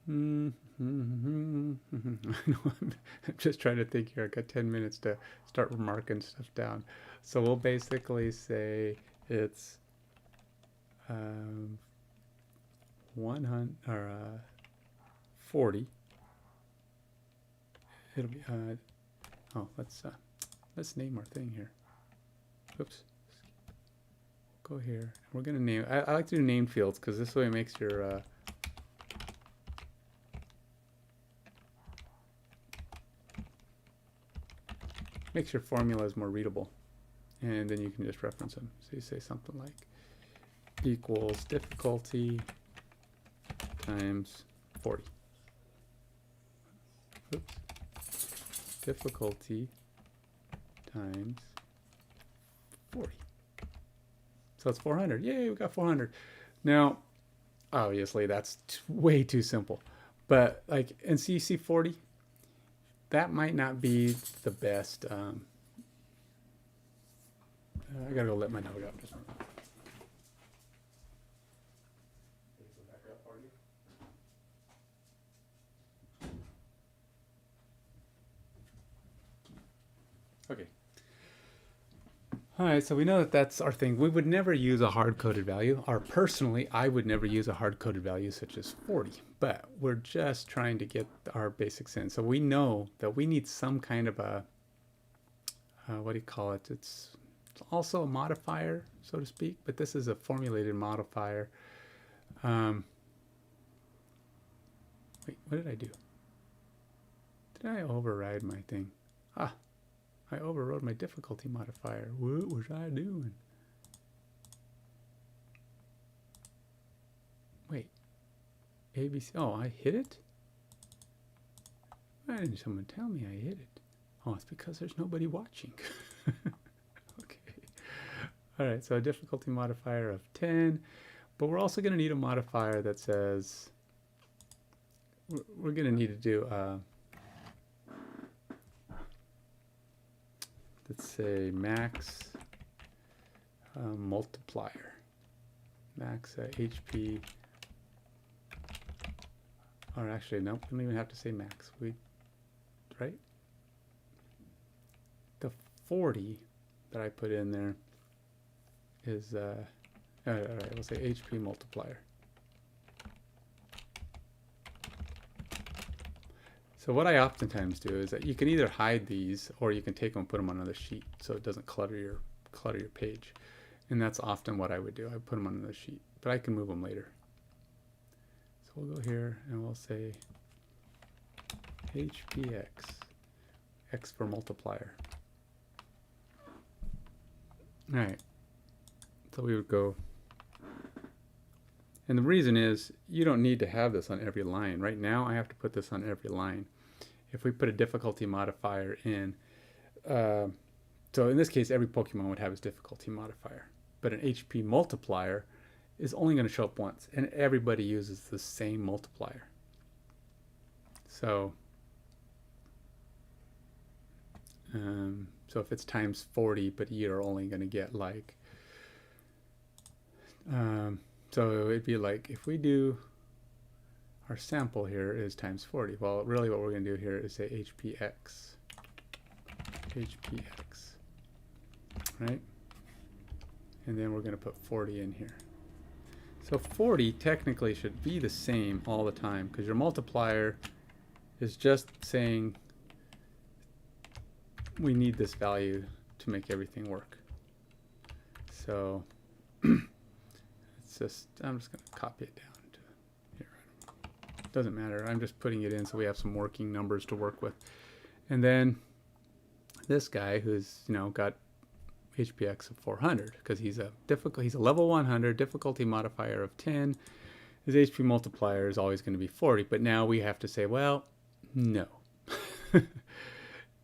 I'm just trying to think here. I got 10 minutes to start marking stuff down. So we'll basically say it's 100 or 40. It'll be let's name our thing here. Oops. Go here. We're gonna name. I like to do named fields because this way it makes your formulas more readable, and then you can just reference them. So you say something like equals difficulty times 40. Oops. Difficulty times 40. So it's 400. Yay, we got 400. Now, obviously, that's way too simple. But like in CC 40, that might not be the best. I gotta go let my dog out just a minute. Okay. All right, so we know that that's our thing. We would never use a hard-coded value, or personally, I would never use a hard-coded value such as 40, but we're just trying to get our basics in. So we know that we need some kind of a, what do you call it? It's also a modifier, so to speak, but this is a formulated modifier. Wait, what did I do? Did I override my thing? Ah. I overrode my difficulty modifier. What was I doing? Wait. ABC. Oh, I hit it? Why didn't someone tell me I hit it? Oh, it's because there's nobody watching. Okay. All right, so a difficulty modifier of 10. But we're also going to need a modifier that says we're going to need to do let's say max multiplier, max HP, or actually no, we don't even have to say max, right? The 40 that I put in there is, all right, we'll say HP multiplier. So what I oftentimes do is that you can either hide these or you can take them and put them on another sheet so it doesn't clutter your page. And that's often what I would do. I put them on another sheet, but I can move them later. So we'll go here and we'll say HPX, X for multiplier. All right, so we would go, and the reason is you don't need to have this on every line. Right now I have to put this on every line. If we put a difficulty modifier in, so in this case every Pokemon would have its difficulty modifier, but an HP multiplier is only going to show up once, and everybody uses the same multiplier. So so if it's times 40, but you're only going to get like, so it'd be like if we do, our sample here is times 40. Well, really what we're going to do here is say HPX, right? And then we're going to put 40 in here. So 40 technically should be the same all the time because your multiplier is just saying we need this value to make everything work. So it's just, I'm just going to copy it down. Doesn't matter. I'm just putting it in so we have some working numbers to work with. And then this guy who's, you know, got HPX of 400 because he's a level 100 difficulty modifier of 10. His HP multiplier is always going to be 40, but now we have to say, well, no.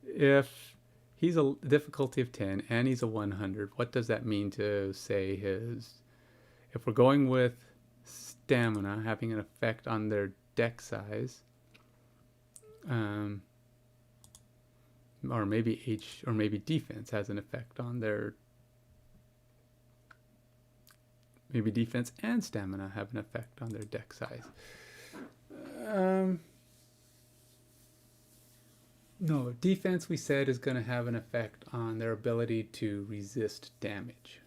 If he's a difficulty of 10 and he's a 100, what does that mean to say his, if we're going with stamina having an effect on their deck size, or maybe defense has an effect on their, maybe defense and stamina have an effect on their deck size. No, defense we said is going to have an effect on their ability to resist damage.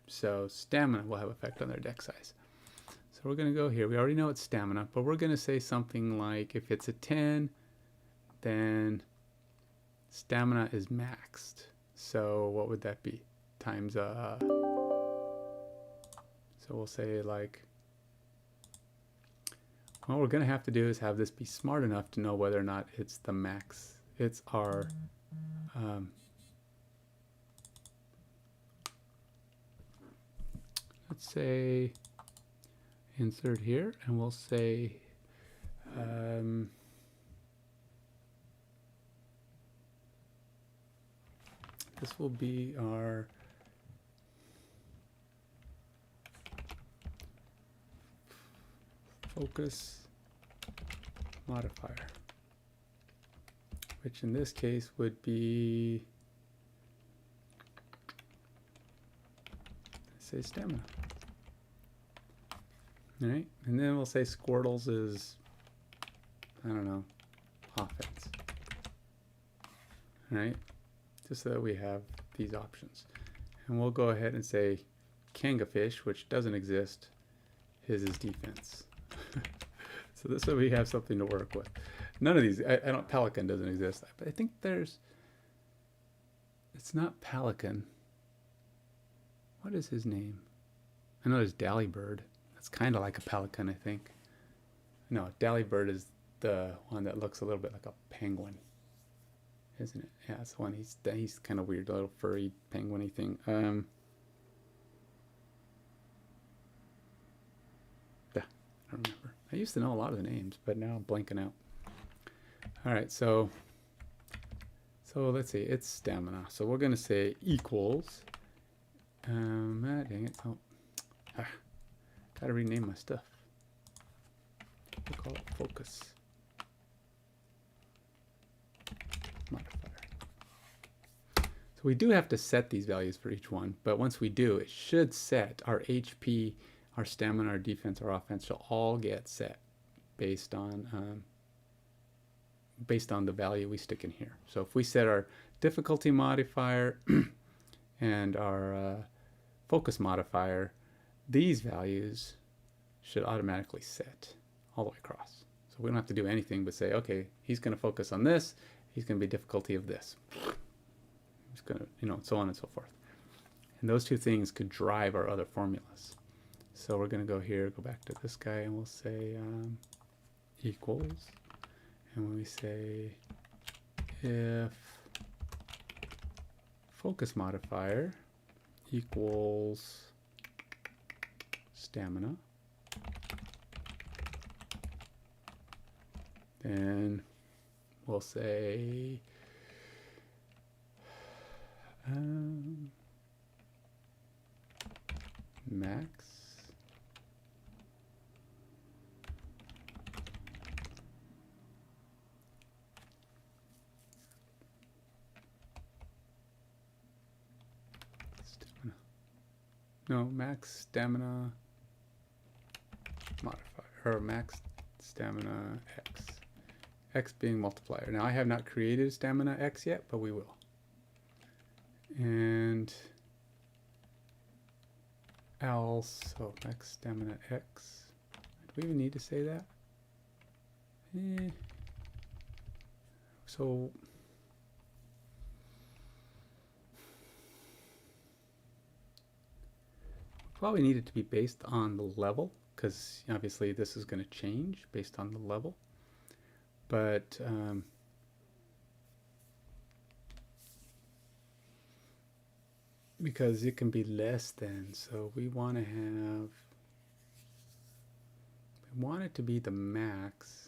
So stamina will have effect on their deck size. So we're going to go here. We already know it's stamina, but we're going to say something like if it's a 10, then stamina is maxed. So what would that be? Times so we'll say like, what we're going to have to do is have this be smart enough to know whether or not it's the max. It's our let's say insert here, and we'll say this will be our focus modifier, which in this case would be, say, stamina. All right, and then we'll say Squirtles is, I don't know, offense. All right, just so that we have these options. And we'll go ahead and say Kangafish, which doesn't exist, his is defense. So this way we have something to work with. None of these, I don't, Pelican doesn't exist, but I think there's, it's not Pelican. What is his name? I know there's Dallybird. That's kind of like a pelican, I think. No, Dallybird is the one that looks a little bit like a penguin, isn't it? Yeah, that's the one. He's kind of weird, little furry penguin-y thing. Yeah, I don't remember. I used to know a lot of the names, but now I'm blanking out. All right, so let's see. It's stamina. So we're gonna say equals. Dang it. Oh, gotta rename my stuff. We'll call it focus modifier. So we do have to set these values for each one, but once we do, it should set our HP, our stamina, our defense, our offense shall all get set based on the value we stick in here. So if we set our difficulty modifier and our focus modifier, these values should automatically set all the way across. So we don't have to do anything but say, okay, he's going to focus on this, he's going to be difficulty of this. He's going to, so on and so forth. And those two things could drive our other formulas. So we're going to go here, go back to this guy, and we'll say equals. And when we say if focus modifier equals stamina, then we'll say max stamina. No, max stamina modifier, or max stamina x. X being multiplier. Now I have not created stamina x yet, but we will. And else, so max stamina x. Do we even need to say that? So probably need it to be based on the level, because obviously this is going to change based on the level. But because it can be less than, so we want to have, we want it to be the max.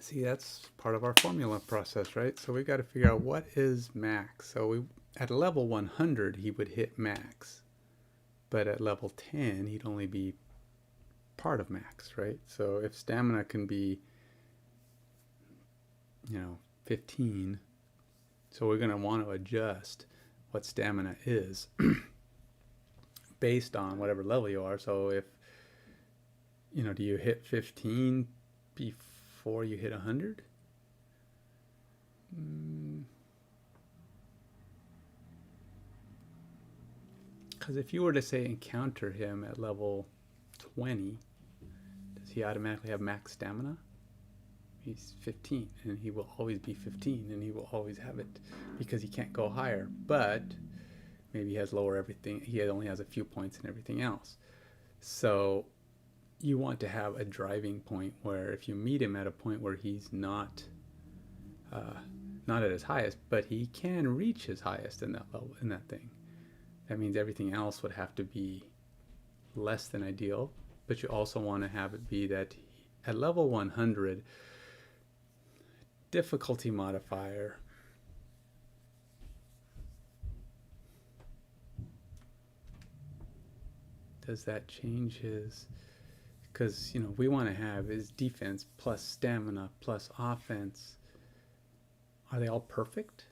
See, that's part of our formula process, right? So we got to figure out what is max. So we, at level 100, he would hit max. But at level 10, he'd only be part of max, right? So if stamina can be, 15, so we're going to want to adjust what stamina is based on whatever level you are. So if, do you hit 15 before you hit 100? Because if you were to say encounter him at level 20, does he automatically have max stamina? He's 15, and he will always be 15, and he will always have it because he can't go higher. But maybe he has lower everything. He only has a few points in everything else. So you want to have a driving point where if you meet him at a point where he's not at his highest, but he can reach his highest in that level, in that thing. That means everything else would have to be less than ideal, but you also want to have it be that at level 100, difficulty modifier does that change his, because we want to have his defense plus stamina plus offense. Are they all perfect?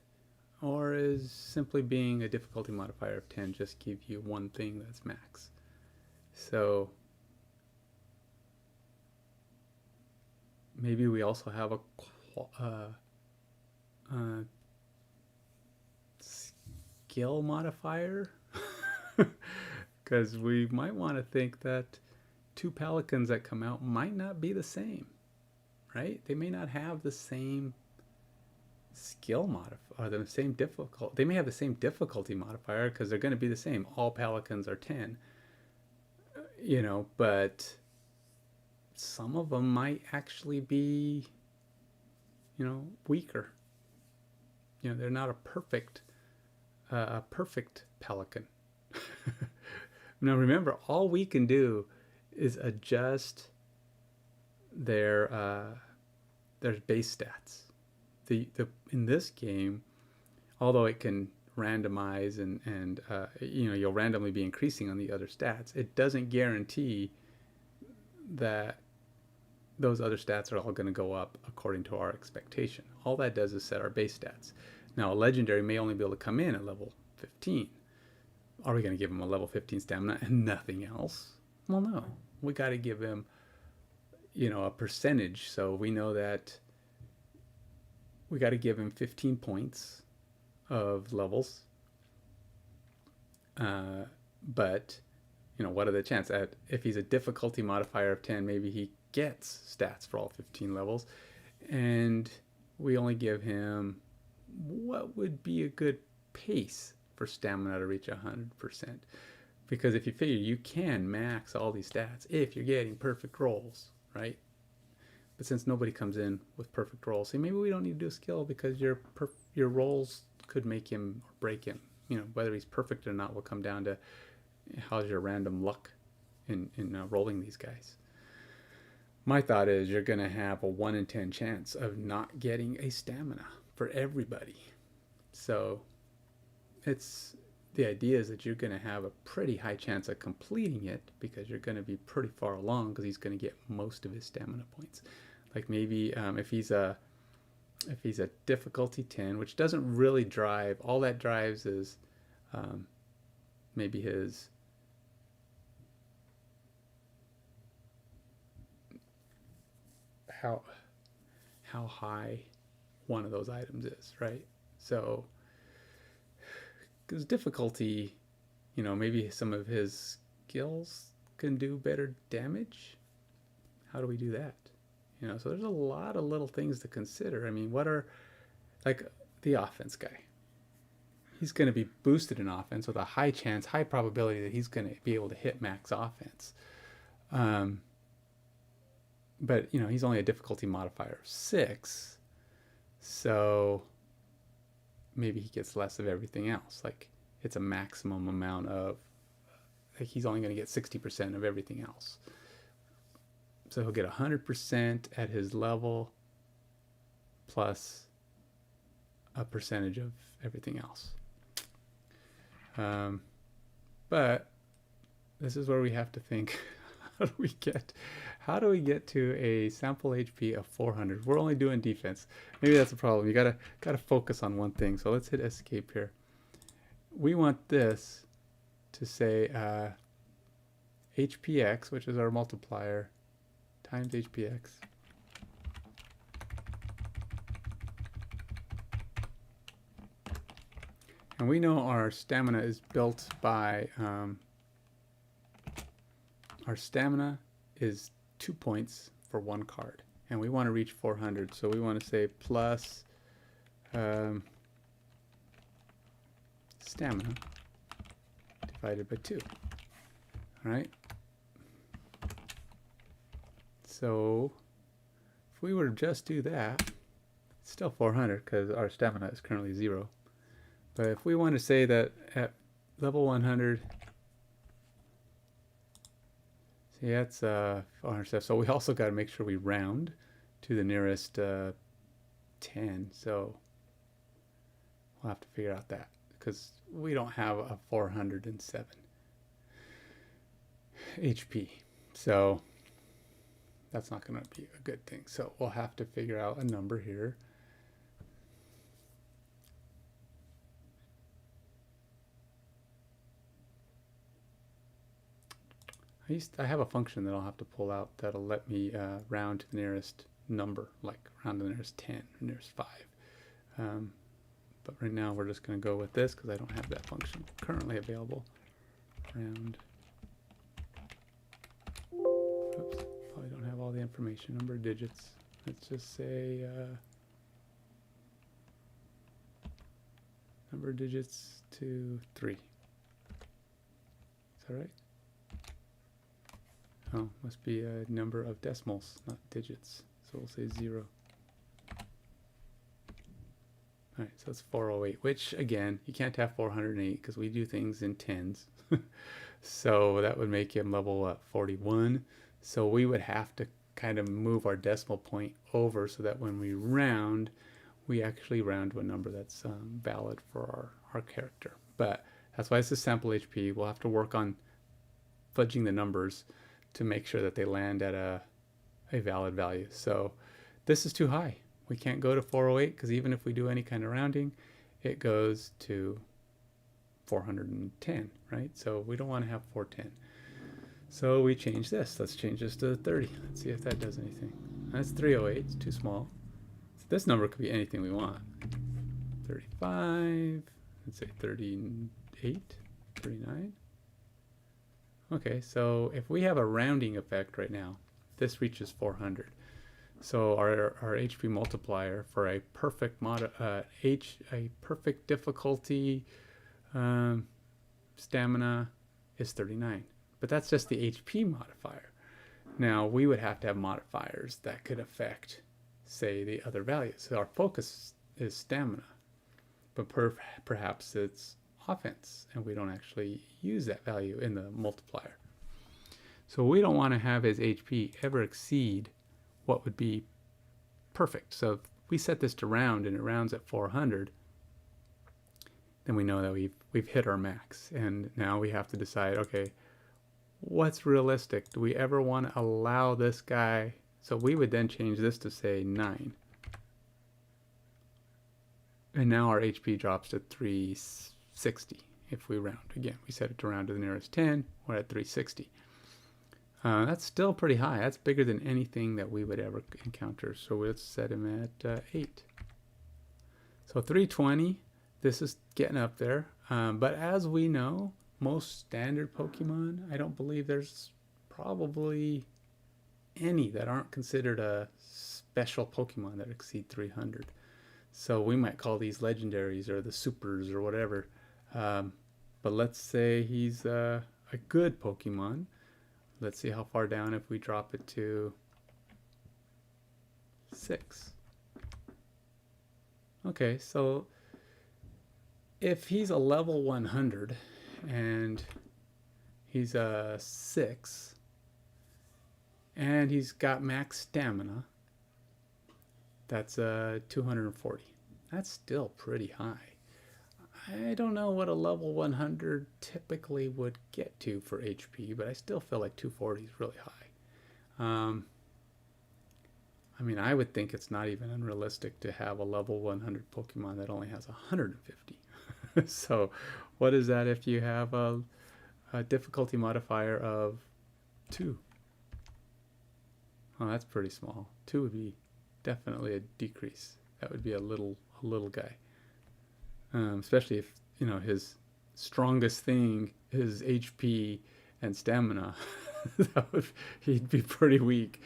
Or is simply being a difficulty modifier of 10 just give you one thing that's max? So maybe we also have a skill modifier, because we might want to think that two pelicans that come out might not be the same, right? They may not have the same skill modifier or the same difficult. They may have the same difficulty modifier because they're going to be the same. All pelicans are 10, but some of them might actually be, weaker. They're not a perfect pelican. Now remember, all we can do is adjust their base stats. In this game, although it can randomize and you'll randomly be increasing on the other stats, it doesn't guarantee that those other stats are all going to go up according to our expectation. All that does is set our base stats. Now a legendary may only be able to come in at level 15. Are we going to give him a level 15 stamina and nothing else? Well, no. We got to give him a percentage, so we know that we got to give him 15 points of levels. But what are the chances? If he's a difficulty modifier of 10, maybe he gets stats for all 15 levels, and we only give him what would be a good pace for stamina to reach 100%. Because if you figure you can max all these stats if you're getting perfect rolls, right? But since nobody comes in with perfect rolls, see, maybe we don't need to do a skill because your rolls could make him or break him. Whether he's perfect or not will come down to how's your random luck in rolling these guys. My thought is you're going to have a 1 in 10 chance of not getting a stamina for everybody. So the idea is that you're going to have a pretty high chance of completing it because you're going to be pretty far along because he's going to get most of his stamina points. Like maybe if he's a difficulty 10, which doesn't really drive, all that drives is maybe his how high one of those items is, right? So because difficulty, maybe some of his skills can do better damage. How do we do that? So there's a lot of little things to consider. I mean, what are, like, the offense guy? He's going to be boosted in offense with a high probability that he's going to be able to hit max offense. But, he's only a difficulty modifier of 6. So maybe he gets less of everything else. Like, it's a maximum amount of, like, he's only going to get 60% of everything else. So he'll get 100% at his level plus a percentage of everything else. But this is where we have to think, how do we get to a sample HP of 400? We're only doing defense. Maybe that's a problem. You gotta focus on one thing. So let's hit escape here. We want this to say HPX, which is our multiplier, times HPX. And we know our stamina is built by, our stamina is 2 points for one card. and we want to reach 400. So we want to say plus stamina divided by 2. All right. So if we were to just do that, it's still 400 because our stamina is currently 0. But if we want to say that at level 100, see that's 400 stuff. So we also got to make sure we round to the nearest 10. So we'll have to figure out that because we don't have a 407 HP. So that's not going to be a good thing. So we'll have to figure out a number here. I have a function that I'll have to pull out that'll let me round to the nearest number, like round to the nearest 10 or nearest 5. But right now we're just going to go with this because I don't have that function currently available. Round. Oops, probably don't have all the information. Number of digits. Let's just say number of digits to 3. Is that right? Oh, must be a number of decimals, not digits. So we'll say 0. All right, so it's 408, which again, you can't have 408 because we do things in tens. So that would make him level 41. So we would have to kind of move our decimal point over so that when we round, we actually round to a number that's valid for our character. But that's why it's a sample HP. We'll have to work on fudging the numbers to make sure that they land at a valid value. So this is too high. We can't go to 408 because even if we do any kind of rounding, it goes to 410, right? So we don't want to have 410. So we change this. Let's change this to 30. Let's see if that does anything. That's 308. It's too small. So this number could be anything we want. 35. Let's say 38, 39. Okay, so if we have a rounding effect right now, this reaches 400. So our HP multiplier for a perfect perfect difficulty stamina is 39. But that's just the HP modifier. Now we would have to have modifiers that could affect, say, the other values. So our focus is stamina, but perhaps it's offense, and we don't actually use that value in the multiplier. So we don't want to have his HP ever exceed what would be perfect. So if we set this to round and it rounds at 400, then we know that we've hit our max. And now we have to decide, okay, what's realistic? Do we ever want to allow this guy? So we would then change this to say 9. And now our HP drops to 360 if we round. Again, we set it to round to the nearest 10. We're at 360. That's still pretty high. That's bigger than anything that we would ever encounter. So let's set him at 8. So 320, this is getting up there. But as we know, most standard Pokemon, I don't believe there's probably any that aren't considered a special Pokemon that exceed 300. So we might call these legendaries or the supers or whatever. But let's say he's a good Pokemon. Let's see how far down if we drop it to 6. Okay, so if he's a level 100 and he's a 6 and he's got max stamina, that's 240. That's still pretty high. I don't know what a level 100 typically would get to for HP, but I still feel like 240 is really high. I mean, I would think it's not even unrealistic to have a level 100 Pokemon that only has 150. So what is that if you have a difficulty modifier of 2? Oh, that's pretty small. 2 would be definitely a decrease. That would be a little guy. Especially if, you know, his strongest thing is HP and stamina. He'd be pretty weak.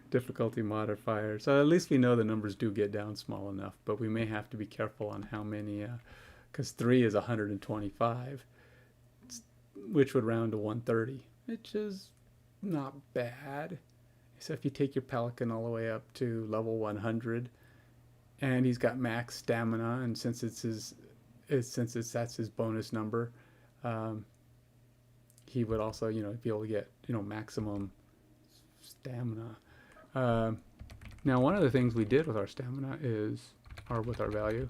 difficulty modifier. So at least we know the numbers do get down small enough, but we may have to be careful on how many, because 3 is 125, which would round to 130, which is not bad. So if you take your Pelican all the way up to level 100, and he's got max stamina, and since that's his bonus number, he would also, be able to get, maximum stamina. Now, one of the things we did with our stamina or with our value,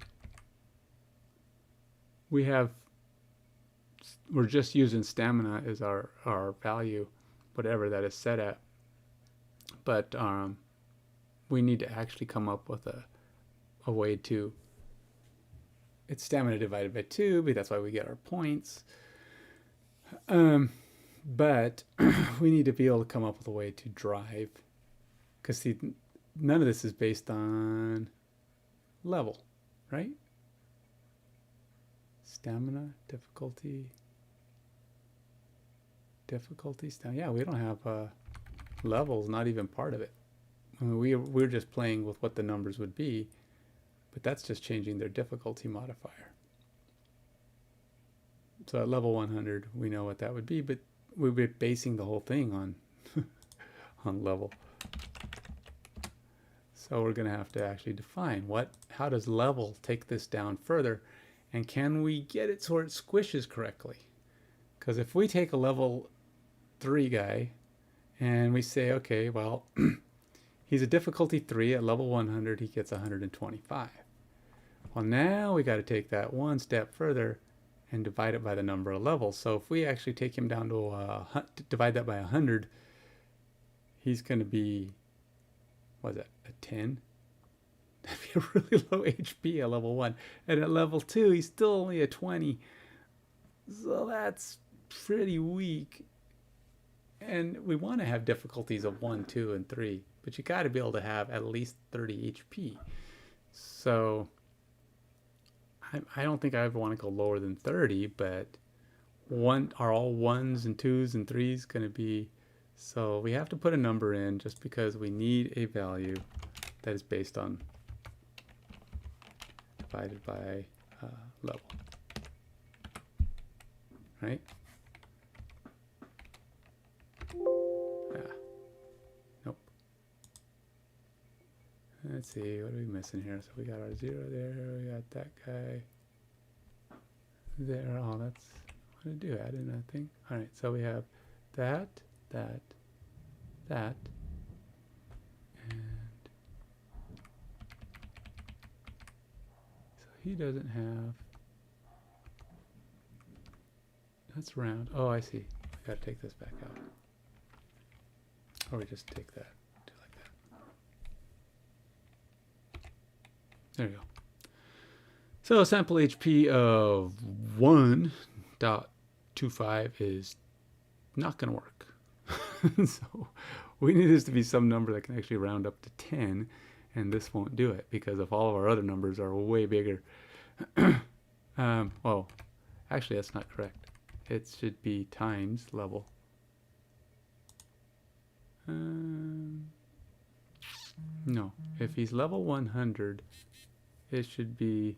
we're just using stamina as our value, whatever that is set at. But we need to actually come up with a way to, it's stamina divided by 2, but that's why we get our points. But we need to be able to come up with a way to drive, because see, none of this is based on level, right? Stamina, difficulty, stamina. Yeah, we don't have levels, not even part of it. I mean, we're just playing with what the numbers would be, but that's just changing their difficulty modifier. So at level 100, we know what that would be, but we'd be basing the whole thing on on level. So we're going to have to actually define how does level take this down further, and can we get it so it squishes correctly? Because if we take a level 3 guy and we say, okay, well, he's a difficulty 3 at level 100, he gets 125. Well, now we got to take that one step further and divide it by the number of levels. So if we actually take him down to divide that by 100, he's going to be, what is that, a 10? That'd be a really low HP at level 1. And at level 2, he's still only a 20. So that's pretty weak. And we want to have difficulties of 1, 2, and 3. But you got to be able to have at least 30 HP. So I don't think I ever want to go lower than 30, but are all 1s and 2s and 3s going to be... So we have to put a number in just because we need a value that is based on divided by level, right? Nope. Let's see, what are we missing here? So we got our 0 there, we got that guy there. Oh, that's what did I do? Add in that thing. All right, so we have that, and so he doesn't have, that's round. Oh, I see. I gotta take this back out. Or we just take that, do like that. There we go. So sample HP of 1.25 is not going to work. So we need this to be some number that can actually round up to 10, and this won't do it because if all of our other numbers are way bigger. Well, actually that's not correct. It should be times level. No, if he's level 100, it should be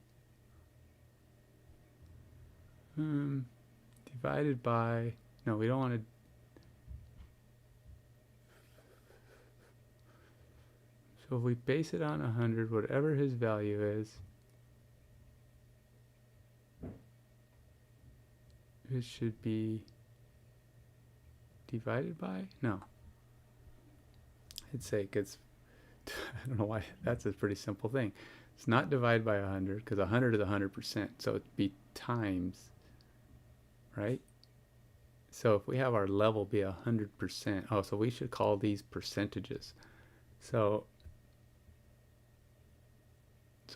divided by, no, we don't want to, so if we base it on 100, whatever his value is, it should be divided by, no, I'd say it gets, I don't know why, that's a pretty simple thing. It's not divided by 100 because 100 is 100%, so it'd be times, right? So if we have our level be 100%, oh, so we should call these percentages. So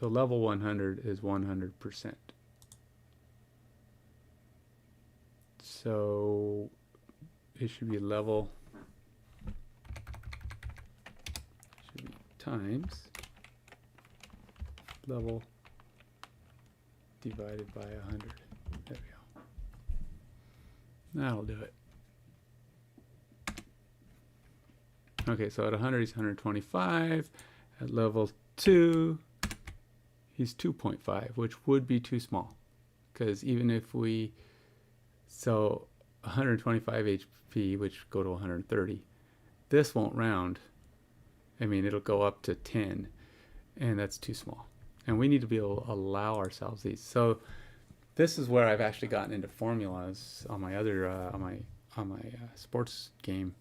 level 100 is 100%. So it should be level, should be times level divided by 100. There we go. That'll do it. Okay, so at 100, he's 125. At level 2, he's 2.5, which would be too small. Because even if we, so 125 HP, which go to 130, this won't round. I mean, it'll go up to 10, and that's too small. And we need to be able to allow ourselves these. So this is where I've actually gotten into formulas on my other on my sports game,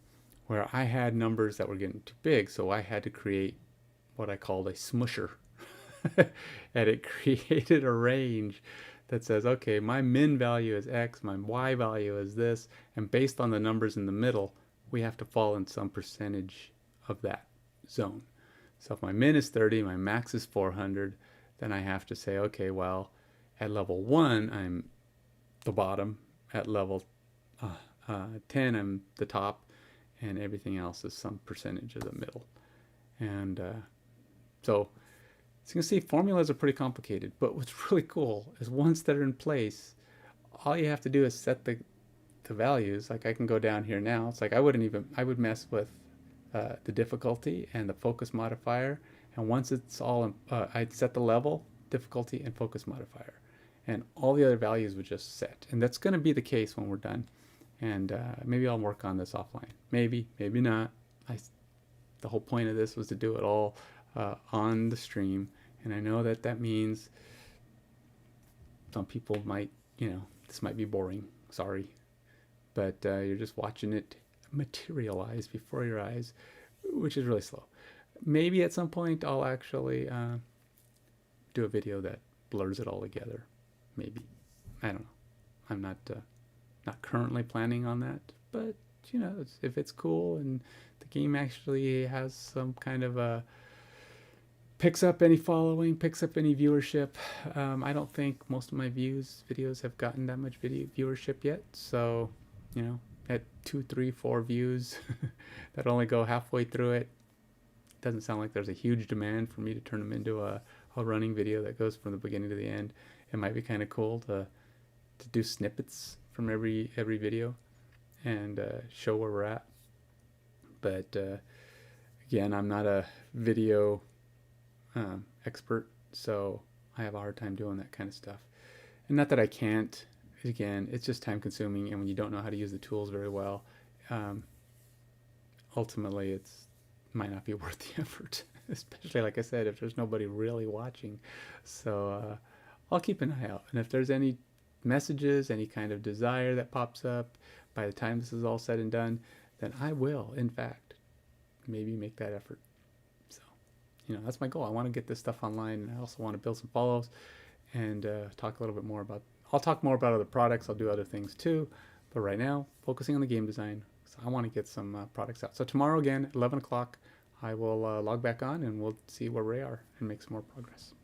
where I had numbers that were getting too big, so I had to create what I called a smusher, and it created a range that says, okay, my min value is X, my Y value is this, and based on the numbers in the middle, we have to fall in some percentage of that zone. So if my min is 30, my max is 400, then I have to say, okay, well, at level 1, I'm the bottom. At level 10, I'm the top, and everything else is some percentage of the middle. And so you can see formulas are pretty complicated, but what's really cool is once they're in place, all you have to do is set the values. Like I can go down here now. It's like I would mess with the difficulty and the focus modifier. And once it's all, I'd set the level, difficulty, and focus modifier. And all the other values would just set. And that's going to be the case when we're done. And maybe I'll work on this offline. Maybe, maybe not. The whole point of this was to do it all on the stream. And I know that that means some people might, this might be boring. Sorry. But you're just watching it materialize before your eyes, which is really slow. Maybe at some point I'll actually do a video that blurs it all together. Maybe. I don't know. I'm not currently planning on that, but if it's cool and the game actually has some kind of a picks up any following, picks up any viewership. I don't think most of my videos have gotten that much viewership yet. So, at 2, 3, 4 views that only go halfway through it, doesn't sound like there's a huge demand for me to turn them into a running video that goes from the beginning to the end. It might be kind of cool to do snippets from every video and show where we're at. But again, I'm not a video expert, so I have a hard time doing that kind of stuff. And not that I can't. Again, it's just time consuming, and when you don't know how to use the tools very well, ultimately it might not be worth the effort, especially, like I said, if there's nobody really watching. So I'll keep an eye out, and if there's any messages, any kind of desire that pops up by the time this is all said and done, then I will, in fact, maybe make that effort. So, that's my goal. I want to get this stuff online, and I also want to build some follows and talk a little bit more about, I'll talk more about other products. I'll do other things too, but right now, focusing on the game design. So I want to get some products out. So tomorrow again, 11 o'clock, I will log back on and we'll see where we are and make some more progress.